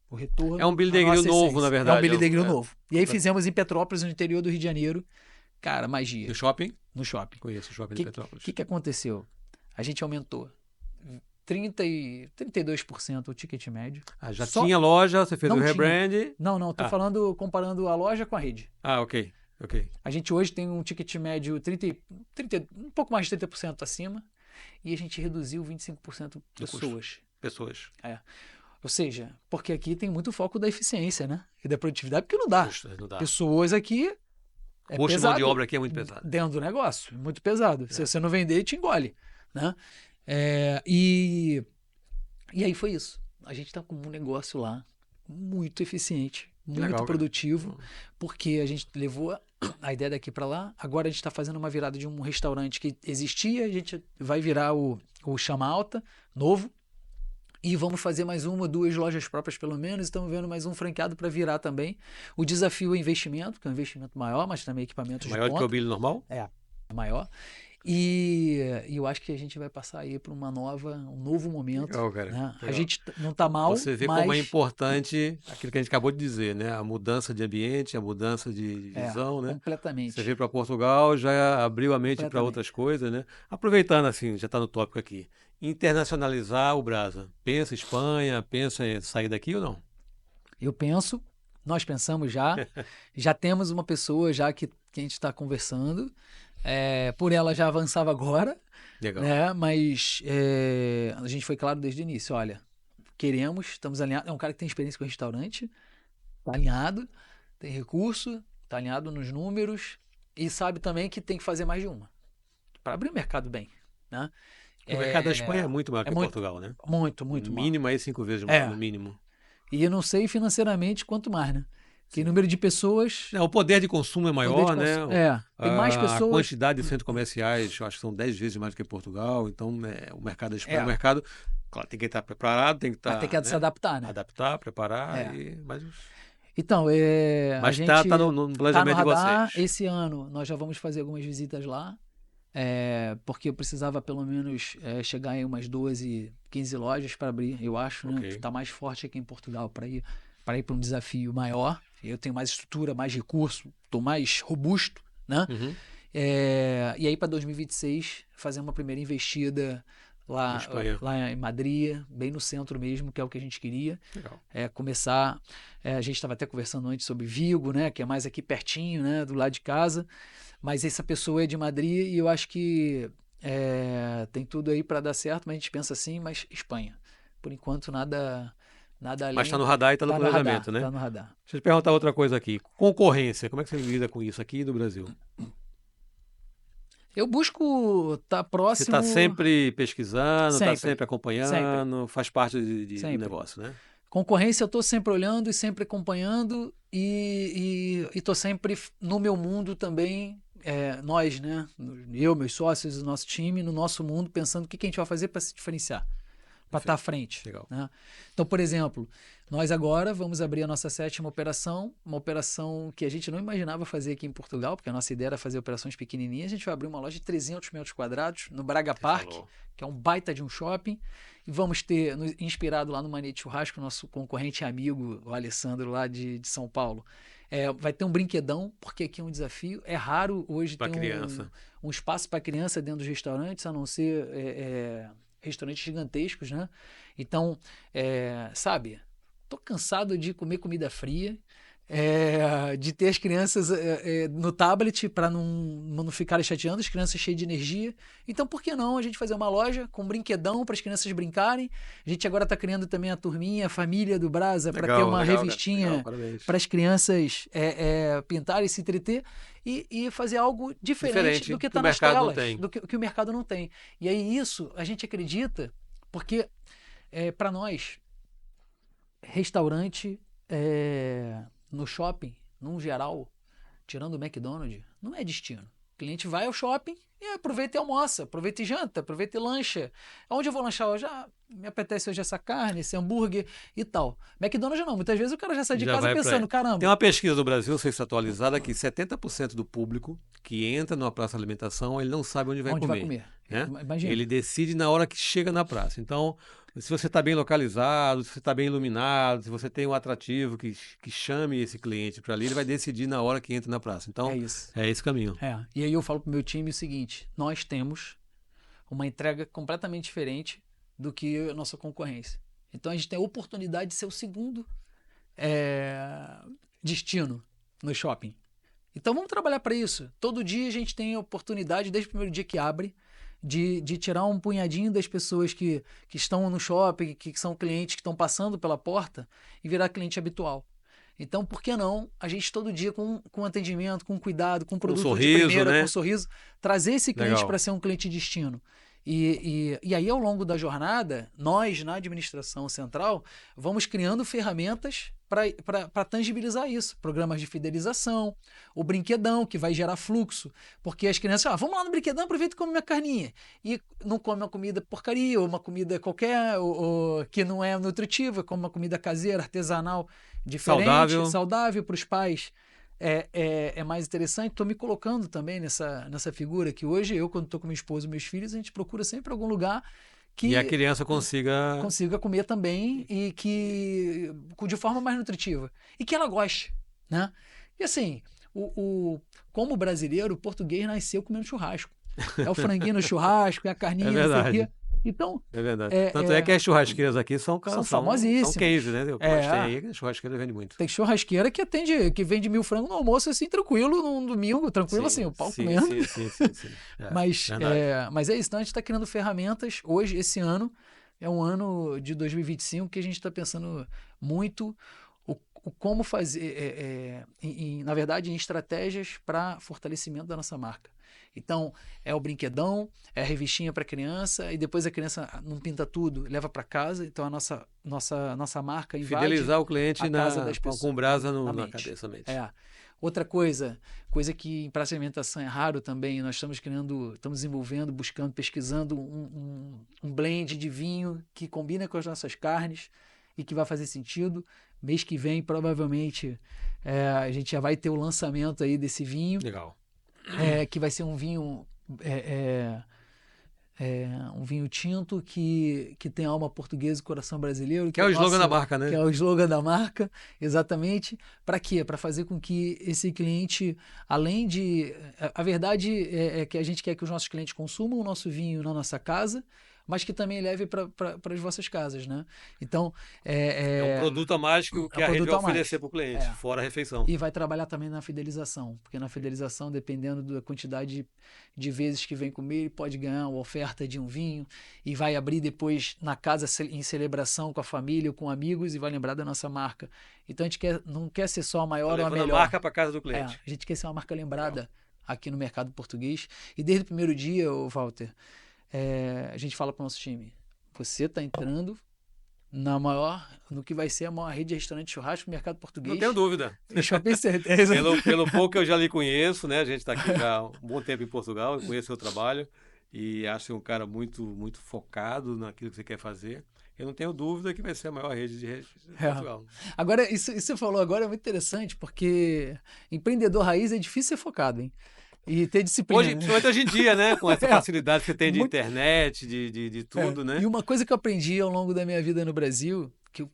O retorno. É um Billy Degril novo, na verdade. É um Billy Degril novo. E aí fizemos em Petrópolis, no interior do Rio de Janeiro. Cara, magia. No shopping? No shopping. Conheço o shopping de Petrópolis. O que aconteceu? A gente aumentou 32% o ticket médio. Já tinha loja, você fez o rebrand? Não, tô falando, comparando a loja com a rede. Ok. A gente hoje tem um ticket médio um pouco mais de 30% acima e a gente reduziu 25% pessoas. Ou seja, porque aqui tem muito foco da eficiência, né? E da produtividade, porque não dá. Não dá. Pessoas aqui custo de mão de obra aqui é muito pesado. Dentro do negócio, muito pesado. Se você não vender, te engole, né? E aí foi isso. A gente está com um negócio lá muito eficiente, muito produtivo, porque a gente levou a ideia daqui para lá. Agora a gente está fazendo uma virada de um restaurante que existia, a gente vai virar o Chama Alta, novo, e vamos fazer mais 1 ou 2 lojas próprias pelo menos. Estamos vendo mais um franqueado para virar também. O desafio é investimento, que é um investimento maior, mas também equipamentos maior do que o Billy normal? É maior. E eu acho que a gente vai passar aí para um novo momento. Legal, cara. Né? Legal. A gente não está mal, você vê como é importante aquilo que a gente acabou de dizer, né? A mudança de ambiente, a mudança de visão, né? Completamente. Você veio para Portugal, já abriu a mente para outras coisas, né? Aproveitando, assim, já está no tópico aqui. Internacionalizar o Brasa. Pensa em Espanha, pensa em sair daqui ou não? Nós pensamos já temos uma pessoa já que a gente está conversando. Por ela já avançava agora. Legal. Né? Mas a gente foi claro desde o início. Olha, estamos alinhados. É um cara que tem experiência com restaurante, está alinhado, tem recurso, está alinhado nos números e sabe também que tem que fazer mais de uma para abrir o mercado bem. Né? O mercado da Espanha é muito maior que Portugal, né? Muito mínimo aí 5 vezes mais, no mínimo. E eu não sei financeiramente quanto mais, né? Que número de pessoas... o poder de consumo é maior, né? Tem mais pessoas... A quantidade de centros comerciais, eu acho que são 10 vezes mais do que Portugal. Então, o mercado da Espanha é um mercado... Claro, tem que estar preparado, tem que estar... Tem que se adaptar, né? Adaptar, preparar Então, mas a gente tá no planejamento de vocês. Esse ano nós já vamos fazer algumas visitas lá. Porque eu precisava pelo menos chegar em umas 12, 15 lojas para abrir, eu acho, né? Está mais forte aqui em Portugal para ir para um desafio maior. Eu tenho mais estrutura, mais recurso, estou mais robusto, né? Uhum. E aí para 2026 fazer uma primeira investida lá em Madrid, bem no centro mesmo, que é o que a gente queria. Legal. Começar, a gente estava até conversando antes sobre Vigo, né? Que é mais aqui pertinho, né? Do lado de casa. Mas essa pessoa é de Madrid e eu acho que tem tudo aí para dar certo, mas a gente pensa assim, mas Espanha. Por enquanto nada Nada além. Mas está no radar e está no planejamento, né? Está no radar. Deixa eu te perguntar outra coisa aqui. Concorrência, como é que você lida com isso aqui no Brasil? Eu busco estar Você próximo. está sempre pesquisando, está Sempre. sempre acompanhando, faz parte do Sempre. negócio, né? Concorrência, eu estou sempre olhando e sempre acompanhando e estou sempre no meu mundo também, nós, né? Eu, meus sócios, o nosso time, no nosso mundo, pensando o que a gente vai fazer para se diferenciar, para estar à frente. Legal. Né? Então, por exemplo, nós agora vamos abrir a nossa 7ª operação, uma operação que a gente não imaginava fazer aqui em Portugal, porque a nossa ideia era fazer operações pequenininhas. A gente vai abrir uma loja de 300 metros quadrados no Braga Park, que é um baita de um shopping. E vamos ter, inspirado lá no Mania de Churrasco, nosso concorrente e amigo, o Alessandro, lá de São Paulo. Vai ter um brinquedão, porque aqui é um desafio. É raro hoje ter um espaço para criança dentro dos restaurantes, a não ser restaurantes gigantescos, né? Então, sabe, tô cansado de comer comida fria, de ter as crianças no tablet para não ficarem chateando, as crianças cheias de energia. Então, por que não a gente fazer uma loja com um brinquedão para as crianças brincarem? A gente agora está criando também a turminha, a família do Brasa, para ter uma revistinha para as crianças pintarem e se entreter e fazer algo diferente do que está nas telas, do que o mercado não tem. E aí isso a gente acredita, porque para nós, restaurante no shopping, num geral, tirando o McDonald's, não é destino. O cliente vai ao shopping e aproveita e almoça, aproveita e janta, aproveita e lancha. Onde eu vou lanchar hoje? Me apetece hoje essa carne, esse hambúrguer e tal. McDonald's não, muitas vezes o cara já sai de casa pensando, caramba. Tem uma pesquisa do Brasil, não sei se atualizada, que 70% do público que entra numa praça de alimentação, ele não sabe onde vai comer. Né? Ele decide na hora que chega na praça. Então, se você está bem localizado, se você está bem iluminado, se você tem um atrativo que chame esse cliente para ali, ele vai decidir na hora que entra na praça. Então, é esse caminho. E aí eu falo para o meu time o seguinte, nós temos uma entrega completamente diferente do que a nossa concorrência. Então, a gente tem a oportunidade de ser o segundo destino no shopping. Então, vamos trabalhar para isso. Todo dia a gente tem a oportunidade, desde o primeiro dia que abre, de tirar um punhadinho das pessoas que estão no shopping, que são clientes que estão passando pela porta e virar cliente habitual. Então, por que não a gente todo dia com atendimento, com cuidado, com produto de primeira, com sorriso, trazer esse cliente para ser um cliente destino? E aí, ao longo da jornada, nós, na administração central, vamos criando ferramentas para tangibilizar isso. Programas de fidelização, o brinquedão, que vai gerar fluxo. Porque as crianças, vamos lá no brinquedão, aproveita e come minha carninha. E não come uma comida porcaria, ou uma comida qualquer, ou que não é nutritiva, como uma comida caseira, artesanal, diferente, saudável para os pais. É mais interessante. Estou me colocando também nessa figura que hoje eu, quando estou com minha esposa e meus filhos, a gente procura sempre algum lugar que a criança consiga comer também e que de forma mais nutritiva e que ela goste, né? E assim, como brasileiro, o português nasceu comendo churrasco. É o franguinho no churrasco, é a carninha, não sei o quê. Então, é verdade. Tanto é que as churrasqueiras aqui são famosíssimas. São case, né? O que mais tem aí, a churrasqueira vende muito. Tem churrasqueira que vende 1000 frangos no almoço, assim, tranquilo, num domingo, tranquilo, assim, o pau comendo. Sim. Mas é isso, então a gente está criando ferramentas. Hoje, esse ano, é um ano de 2025 que a gente está pensando muito como fazer, na verdade, em estratégias para fortalecimento da nossa marca. Então, é o brinquedão, é a revistinha para criança, e depois a criança não pinta tudo, leva para casa. Então, a nossa marca invade fidelizar o cliente a casa das pessoas, com brasa na cabeça. Outra coisa que em praça de alimentação é raro também, nós estamos desenvolvendo, buscando, pesquisando um blend de vinho que combina com as nossas carnes e que vai fazer sentido. Mês que vem, provavelmente, a gente já vai ter o lançamento aí desse vinho. Legal. Que vai ser um vinho um vinho tinto que tem alma portuguesa e coração brasileiro. Que é o slogan da marca, né? Que é o slogan da marca, exatamente. Para quê? Para fazer com que esse cliente, além de... A verdade é que a gente quer que os nossos clientes consumam o nosso vinho na nossa casa, mas que também leve para as vossas casas, né? Então, É um produto a mais que é a um rede produto vai a mais. oferecer para o cliente, fora a refeição. E vai trabalhar também na fidelização, porque na fidelização, dependendo da quantidade de vezes que vem comer, ele pode ganhar uma oferta de um vinho e vai abrir depois na casa em celebração com a família ou com amigos e vai lembrar da nossa marca. Então a gente não quer ser só a maior ou a melhor. A marca para casa do cliente. A gente quer ser uma marca lembrada aqui no mercado português. E desde o primeiro dia, Walter, a gente fala para o nosso time, você está entrando no que vai ser a maior rede de restaurante de churrasco no mercado português. Não tenho dúvida. Shopping certeza. Pelo pouco que eu já lhe conheço, né? A gente está aqui já há um bom tempo em Portugal, eu conheço o seu trabalho e acho um cara muito, muito focado naquilo que você quer fazer. Eu não tenho dúvida que vai ser a maior rede de Portugal. Agora, isso que você falou agora é muito interessante, porque empreendedor raiz é difícil ser focado, hein? E ter disciplina. Principalmente hoje em dia, né? Com essa facilidade que você tem de internet, de tudo, né? E uma coisa que eu aprendi ao longo da minha vida no Brasil, que eu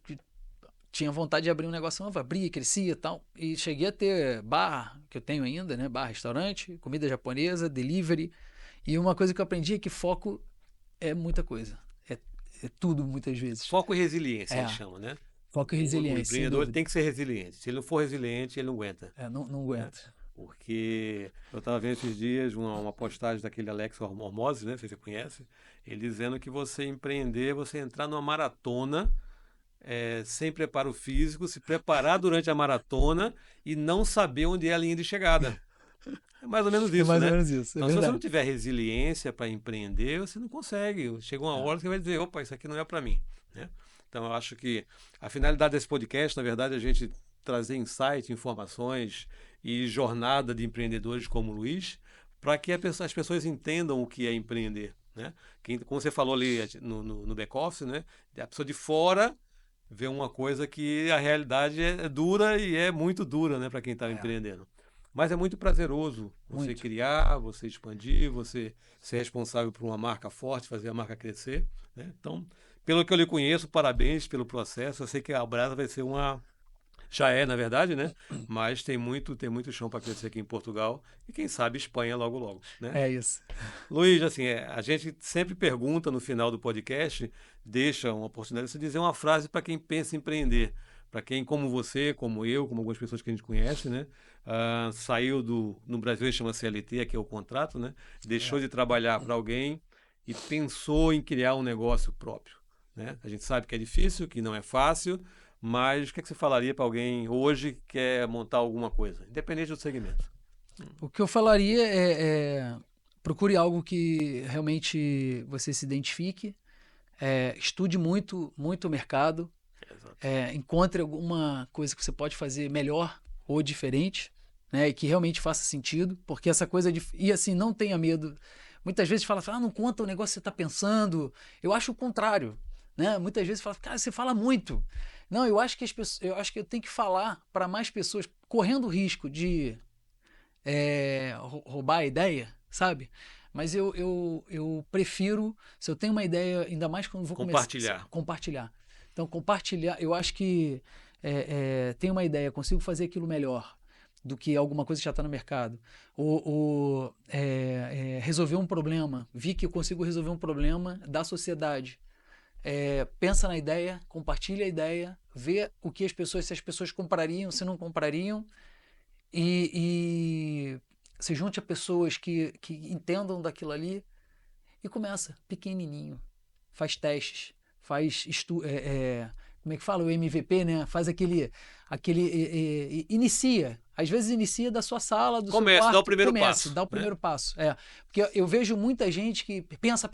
tinha vontade de abrir um negócio novo, abria, crescia e tal. E cheguei a ter bar, que eu tenho ainda, né? Bar, restaurante, comida japonesa, delivery. E uma coisa que eu aprendi é que foco é muita coisa. É tudo, muitas vezes. Foco e resiliência, eles chamam, né? Foco e resiliência. O empreendedor tem que ser resiliente. Se ele não for resiliente, ele não aguenta. Não aguenta. Porque eu estava vendo esses dias uma postagem daquele Alex Hormozzi, né? Não sei se você conhece. Ele dizendo que você empreender, você entrar numa maratona sem preparo físico, se preparar durante a maratona e não saber onde é a linha de chegada. É mais ou menos isso, mais né? ou menos isso. Então, se você não tiver resiliência para empreender, você não consegue. Chega uma hora que você vai dizer, opa, isso aqui não é para mim, né? Então, eu acho que a finalidade desse podcast, na verdade, é a gente trazer insight, informações e jornada de empreendedores como o Luiz, para que as pessoas entendam o que é empreender, né? Como você falou ali no back-office, né? A pessoa de fora vê uma coisa que a realidade é dura e é muito dura, né, para quem está empreendendo. Mas é muito prazeroso você criar, você expandir, você ser responsável por uma marca forte, fazer a marca crescer, né? Então, pelo que eu lhe conheço, parabéns pelo processo. Eu sei que a Abrasa vai ser já é, na verdade, né? Mas tem muito chão para crescer aqui em Portugal e quem sabe Espanha logo logo, né? É isso. Luiz, assim, a gente sempre pergunta no final do podcast, deixa uma oportunidade de você dizer uma frase para quem pensa em empreender, para quem, como você, como eu, como algumas pessoas que a gente conhece, né? Saiu no Brasil, a gente chama CLT, que é o contrato, né? Deixou de trabalhar para alguém e pensou em criar um negócio próprio, né? A gente sabe que é difícil, que não é fácil, mas o que você falaria para alguém hoje que quer montar alguma coisa, independente do segmento? O que eu falaria procure algo que realmente você se identifique, estude muito o mercado, encontre alguma coisa que você pode fazer melhor ou diferente, né, e que realmente faça sentido, porque essa coisa e assim, não tenha medo. Muitas vezes fala, não conta o negócio que você está pensando. Eu acho o contrário, né? Muitas vezes fala, cara, você fala muito. Não, eu acho que eu tenho que falar para mais pessoas, correndo o risco de roubar a ideia, sabe? Mas eu prefiro, se eu tenho uma ideia, ainda mais quando vou compartilhar. Então, compartilhar, eu acho que tenho uma ideia, consigo fazer aquilo melhor do que alguma coisa que já está no mercado. Ou resolver um problema. Vi que eu consigo resolver um problema da sociedade. Pensa na ideia, compartilha a ideia, vê o que se as pessoas comprariam, se não comprariam, e se junte a pessoas que entendam daquilo ali e começa pequenininho, faz testes, como é que fala? O MVP, né? Faz inicia. Às vezes inicia da sua sala, do seu quarto. Dá o primeiro passo. Dá o primeiro passo. Porque eu vejo muita gente que pensa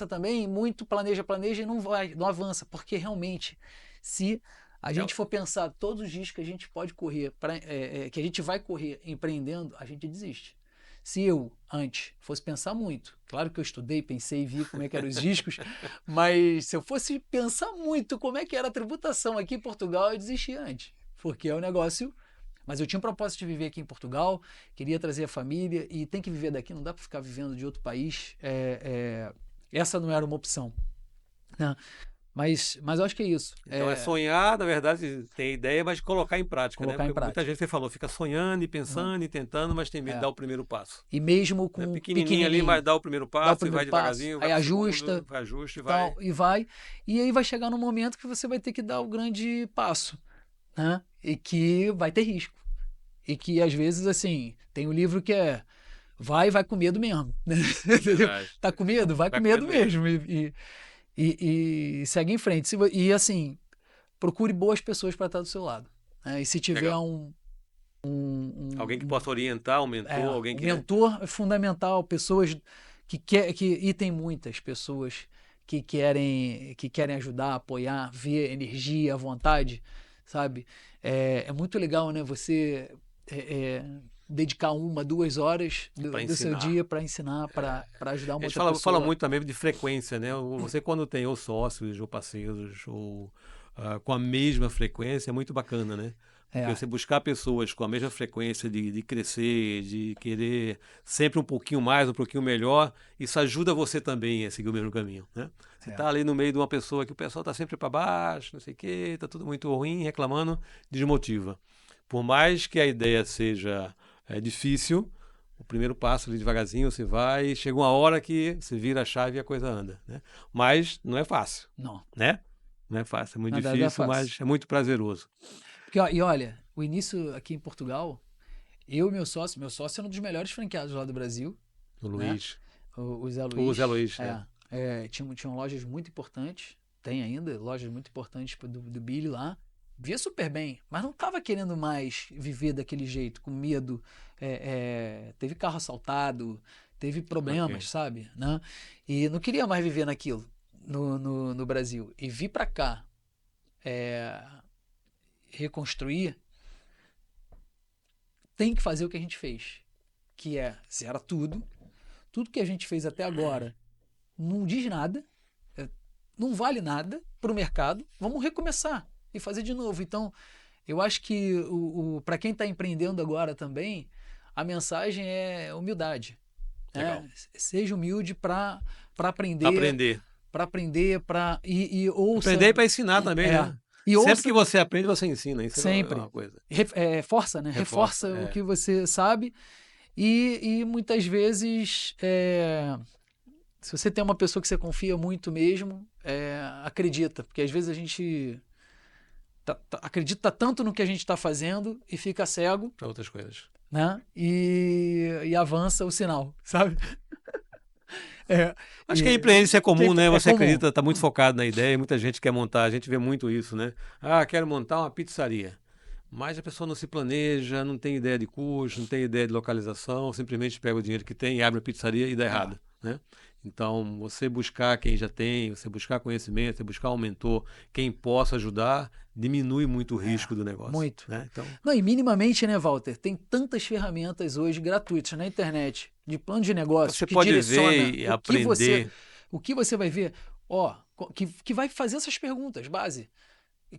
também, muito planeja e não avança. Porque realmente, se a gente for pensar todos os riscos que a gente pode correr, que a gente vai correr empreendendo, a gente desiste. Se eu, antes, fosse pensar muito, claro que eu estudei, pensei e vi como é que eram os riscos, mas se eu fosse pensar muito como é que era a tributação aqui em Portugal, eu desistia antes, porque é um negócio. Mas eu tinha um propósito de viver aqui em Portugal, queria trazer a família e tem que viver daqui, não dá para ficar vivendo de outro país. Essa não era uma opção, né? Mas eu acho que é isso. Então é sonhar, na verdade, ter ideia, mas colocar em prática, né? Colocar em Porque muita prática. gente, você falou, fica sonhando e pensando e tentando, mas tem medo de dar o primeiro passo. E mesmo É com pequenininho ali, mas dá o primeiro dá o passo e primeiro vai passo, devagarzinho, vai aí pro ajusta, segundo, vai ajuste e vai. tal, e vai. E aí vai chegar no momento que você vai ter que dar o grande passo, né? E que vai ter risco. E que às vezes, assim, tem um livro que é vai com medo mesmo. Né? Entendeu? Verdade. Tá com medo? Vai com Vai com medo medo mesmo. mesmo. E segue em frente. E assim, procure boas pessoas para estar do seu lado. Né? E se tiver Legal. Alguém que possa orientar, alguém um que, né? mentor é fundamental, pessoas e tem muitas pessoas que querem ajudar, apoiar, ver energia, vontade, sabe? É muito legal, né? Você dedicar 1, 2 horas Para do seu ensinar. dia para ensinar, para ajudar A uma gente outra fala pessoa. muito também de frequência, né? Você quando tem ou sócios, ou parceiros, ou com a mesma frequência, é muito bacana, né? Porque É, você buscar pessoas com a mesma frequência de crescer, de querer sempre um pouquinho mais, um pouquinho melhor, isso ajuda você também a seguir o mesmo caminho, né? Você é, está ali no meio de uma pessoa que o pessoal está sempre para baixo, não sei o quê, está tudo muito ruim, reclamando, desmotiva. Por mais que a ideia seja difícil, o primeiro passo ali devagarzinho você vai, chega uma hora que você vira a chave e a coisa anda, né? Mas não é fácil, não, né? Não é fácil, é muito nada é difícil, fácil. mas é muito prazeroso. Porque, ó, e olha, o início aqui em Portugal, eu e meu sócio é um dos melhores franqueados lá do Brasil, O né? Luiz, O Zé o Zé Luiz, Luiz, tinham lojas muito importantes, tem ainda lojas muito importantes do Billy lá. Via super bem, mas não estava querendo mais viver daquele jeito, com medo. Teve carro assaltado, teve ok. problemas, sabe? Né? E não queria mais viver naquilo no Brasil. E vir para cá reconstruir, tem que fazer o que a gente fez, que é zera tudo. Tudo que a gente fez até agora não diz nada, não vale nada para o mercado. Vamos recomeçar e fazer de novo. Então, eu acho que para quem está empreendendo agora também, a mensagem é humildade. Legal. Né? Seja humilde para Para aprender, aprender. e ouça. Aprender e para ensinar também, É, né? e Sempre que ouça você aprende, você ensina. Isso é sempre. uma coisa. Força, né? Reforça. Reforça o que você sabe. E muitas vezes, se você tem uma pessoa que você confia muito mesmo, acredita. Porque às vezes a gente acredita tanto no que a gente está fazendo e fica cego, Para outras coisas. né? E avança o sinal, sabe? É, Acho que a empreendência é comum, né? é Você comum. acredita, está muito focado na ideia, muita gente quer montar, a gente vê muito isso, né? Ah, quero montar uma pizzaria. Mas a pessoa não se planeja, não tem ideia de custo, não tem ideia de localização, simplesmente pega o dinheiro que tem, abre a pizzaria e dá É, errado, né? Então, você buscar quem já tem, você buscar conhecimento, você buscar um mentor, quem possa ajudar, diminui muito o risco do negócio, muito. né? Então, Não, e minimamente, né, Walter? Tem tantas ferramentas hoje gratuitas na internet de plano de negócio você que pode direciona ver e aprender. o que você vai ver, que vai fazer essas perguntas, base.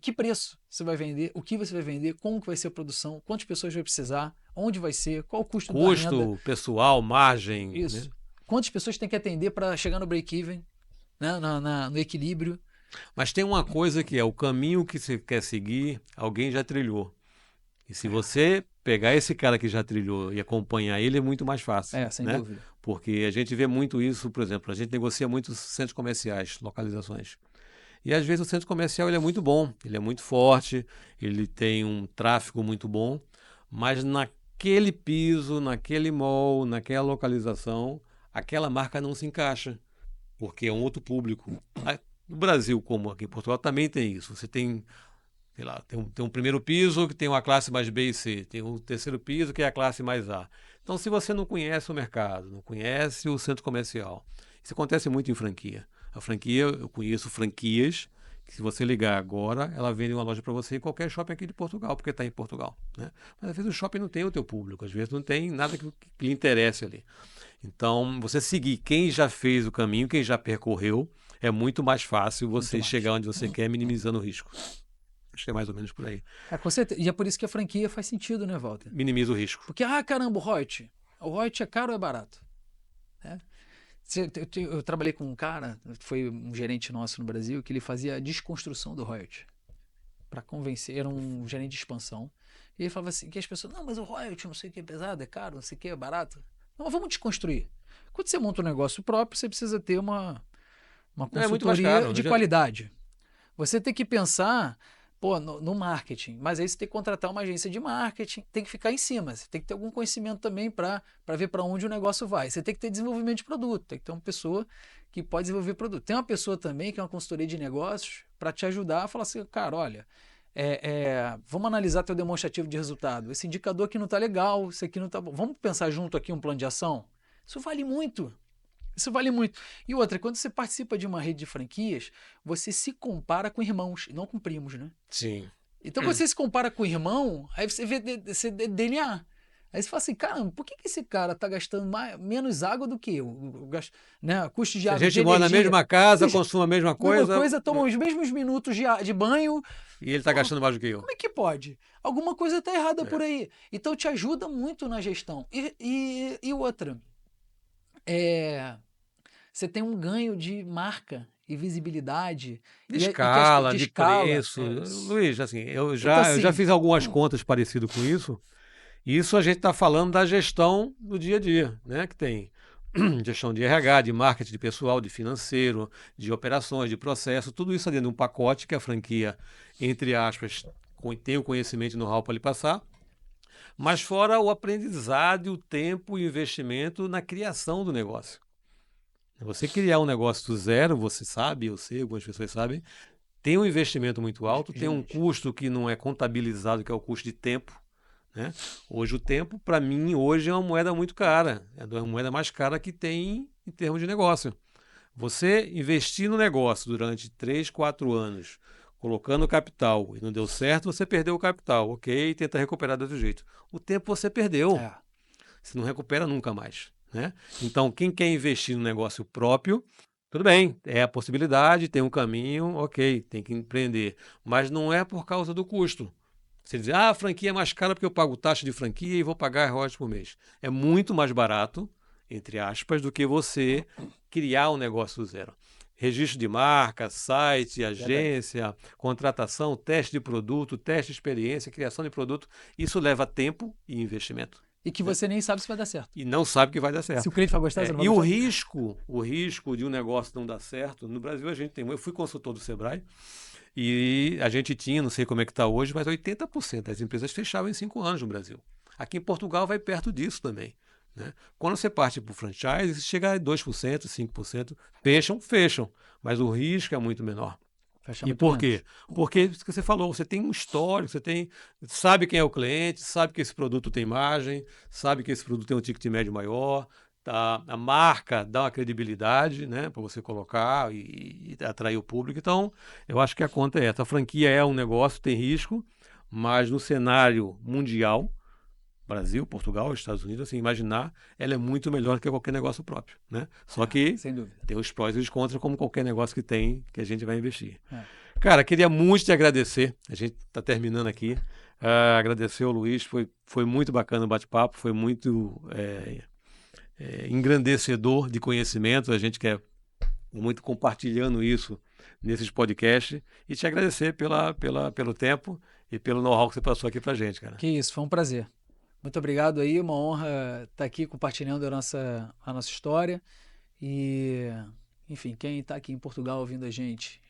Que preço você vai vender, o que você vai vender, como que vai ser a produção, quantas pessoas vai precisar, onde vai ser, qual o custo da renda. Custo, pessoal, margem, né? Isso. Quantas pessoas tem que atender para chegar no break-even, né? No equilíbrio. Mas tem uma coisa que é o caminho que você quer seguir, alguém já trilhou. E se você pegar esse cara que já trilhou e acompanhar ele, é muito mais fácil, Sem né? dúvida. Porque a gente vê muito isso, por exemplo, a gente negocia muitos centros comerciais, localizações. E às vezes o centro comercial ele é muito bom, ele é muito forte, ele tem um tráfego muito bom, mas naquele piso, naquele mall, naquela localização, aquela marca não se encaixa, porque é um outro público. No Brasil, como aqui em Portugal, também tem isso. Você tem, sei lá, tem um primeiro piso que tem uma classe mais B e C, tem um terceiro piso que é a classe mais A. Então, se você não conhece o mercado, não conhece o centro comercial, isso acontece muito em franquia. A franquia, eu conheço franquias que se você ligar agora, ela vende uma loja para você em qualquer shopping aqui de Portugal, porque está em Portugal, né? Mas às vezes o shopping não tem o teu público, às vezes não tem nada que lhe interesse ali. Então, você seguir quem já fez o caminho, quem já percorreu, é muito mais fácil Muito você mais. chegar onde você quer, minimizando o risco. Acho que é mais ou menos por aí. Com certeza. E é por isso que a franquia faz sentido, né, Walter? Minimiza o risco. Porque, caramba, o Reut. O Reut é caro ou é barato? Né? Eu trabalhei com um cara, foi um gerente nosso no Brasil, que ele fazia a desconstrução do royalty para convencer, era um gerente de expansão. E ele falava assim, que as pessoas, não, mas o royalty não sei o que é pesado, é caro, não sei o que é barato. Não, vamos desconstruir. Quando você monta um negócio próprio, você precisa ter uma Não, é muito mais consultoria caro. de qualidade. Você tem que pensar, pô, no marketing, mas aí você tem que contratar uma agência de marketing, tem que ficar em cima, você tem que ter algum conhecimento também para ver para onde o negócio vai. Você tem que ter desenvolvimento de produto, tem que ter uma pessoa que pode desenvolver produto. Tem uma pessoa também que é uma consultoria de negócios para te ajudar a falar assim, cara, olha, vamos analisar teu demonstrativo de resultado. Esse indicador aqui não está legal, isso aqui não está bom. Vamos pensar junto aqui um plano de ação? Isso vale muito. Isso vale muito. E outra, quando você participa de uma rede de franquias, você se compara com irmãos, e não com primos, né? Sim. Então, quando você se compara com o irmão, aí você vê DNA. Aí você fala assim, caramba, por que esse cara tá gastando menos água do que eu? Né? Custo de Se a água, de gente mora na energia. mesma casa, consome a mesma Mesma coisa, coisa, toma os mesmos minutos de banho. e ele está gastando mais do que eu. Como é que pode? Alguma coisa tá errada por É. aí. Então, te ajuda muito na gestão. E outra, você tem um ganho de marca e visibilidade De de escala, de escala. preço. Luiz, assim, eu Então, já assim, fiz algumas contas parecidas com isso. E isso a gente está falando da gestão do dia a dia, né? Que tem gestão de RH, de marketing, de pessoal, de financeiro, de operações, de processo, tudo isso dentro de um pacote que a franquia, entre aspas, tem o conhecimento e know-how para lhe passar. Mas fora o aprendizado, o tempo e o investimento na criação do negócio. Você criar um negócio do zero, você sabe, eu sei, algumas pessoas sabem, tem um investimento muito alto, tem um custo que não é contabilizado, que é o custo de tempo. Né? Hoje o tempo, para mim, hoje é uma moeda muito cara. É a moeda mais cara que tem em termos de negócio. Você investir no negócio durante 3, 4 anos, colocando capital e não deu certo, você perdeu o capital. Ok, tenta recuperar de outro jeito. O tempo você perdeu. Você não recupera nunca mais. Né? Então, quem quer investir no negócio próprio, tudo bem, é a possibilidade, tem um caminho, ok, tem que empreender. Mas não é por causa do custo. Você diz, a franquia é mais cara porque eu pago taxa de franquia e vou pagar royalties por mês. É muito mais barato, entre aspas, do que você criar um negócio do zero. Registro de marca, site, agência, contratação, teste de produto, teste de experiência, criação de produto, isso leva tempo e investimento. E que você nem sabe se vai dar certo. E não sabe que vai dar certo. Se o cliente vai gostar, você não vai E gostar. o risco de um negócio não dar certo, no Brasil a gente tem. Eu fui consultor do Sebrae e a gente tinha, não sei como é que está hoje, mas 80% das empresas fechavam em 5 anos no Brasil. Aqui em Portugal vai perto disso também. Né? Quando você parte para o franchise, chega a 2%, 5%, fecham, mas o risco é muito menor. E por quê? Porque isso que você falou, você tem um histórico, sabe quem é o cliente, sabe que esse produto tem margem, sabe que esse produto tem um ticket médio maior, tá? A marca dá uma credibilidade, né, para você colocar e atrair o público. Então, eu acho que a conta é essa. A franquia é um negócio, tem risco, mas no cenário mundial, Brasil, Portugal, Estados Unidos, assim, imaginar, ela é muito melhor que qualquer negócio próprio, né? Só que sem dúvida, tem os prós e os contras, como qualquer negócio que tem, que a gente vai investir. Cara, queria muito te agradecer. A gente está terminando aqui. Agradecer ao Luiz, foi muito bacana o bate-papo, foi muito engrandecedor de conhecimento. A gente quer muito compartilhando isso nesses podcasts e te agradecer pelo tempo e pelo know-how que você passou aqui pra gente, cara. Que isso, foi um prazer. Muito obrigado aí, uma honra estar aqui compartilhando a nossa história. E, enfim, quem está aqui em Portugal ouvindo a gente.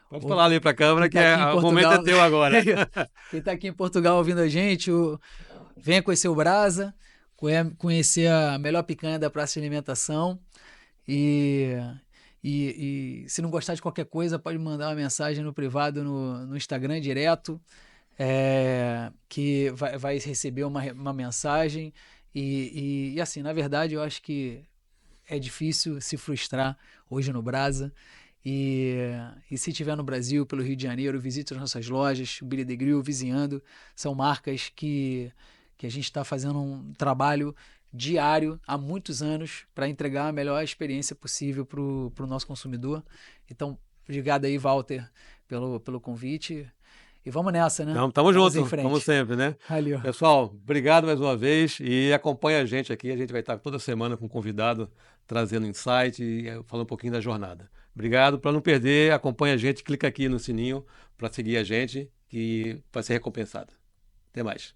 Pode falar ali para a câmera que o momento é teu agora. Quem está aqui em Portugal ouvindo a gente, venha conhecer o Brasa, conhecer a melhor picanha da praça de alimentação. E se não gostar de qualquer coisa, pode mandar uma mensagem no privado no Instagram direto. Que vai receber uma mensagem e assim, na verdade eu acho que é difícil se frustrar hoje no Brasa e se estiver no Brasil, pelo Rio de Janeiro, visite as nossas lojas, o Billy the Grill, Vizinhando, são marcas que a gente está fazendo um trabalho diário há muitos anos para entregar a melhor experiência possível para o nosso consumidor. Então, obrigado aí, Walter, pelo convite. E vamos nessa, né? Então, tamo Vamos em junto, como frente. sempre, né? Valeu. Pessoal, obrigado mais uma vez e acompanha a gente aqui. A gente vai estar toda semana com um convidado trazendo insight e falando um pouquinho da jornada. Obrigado. Para não perder, acompanha a gente, clica aqui no sininho para seguir a gente que vai ser recompensado. Até mais.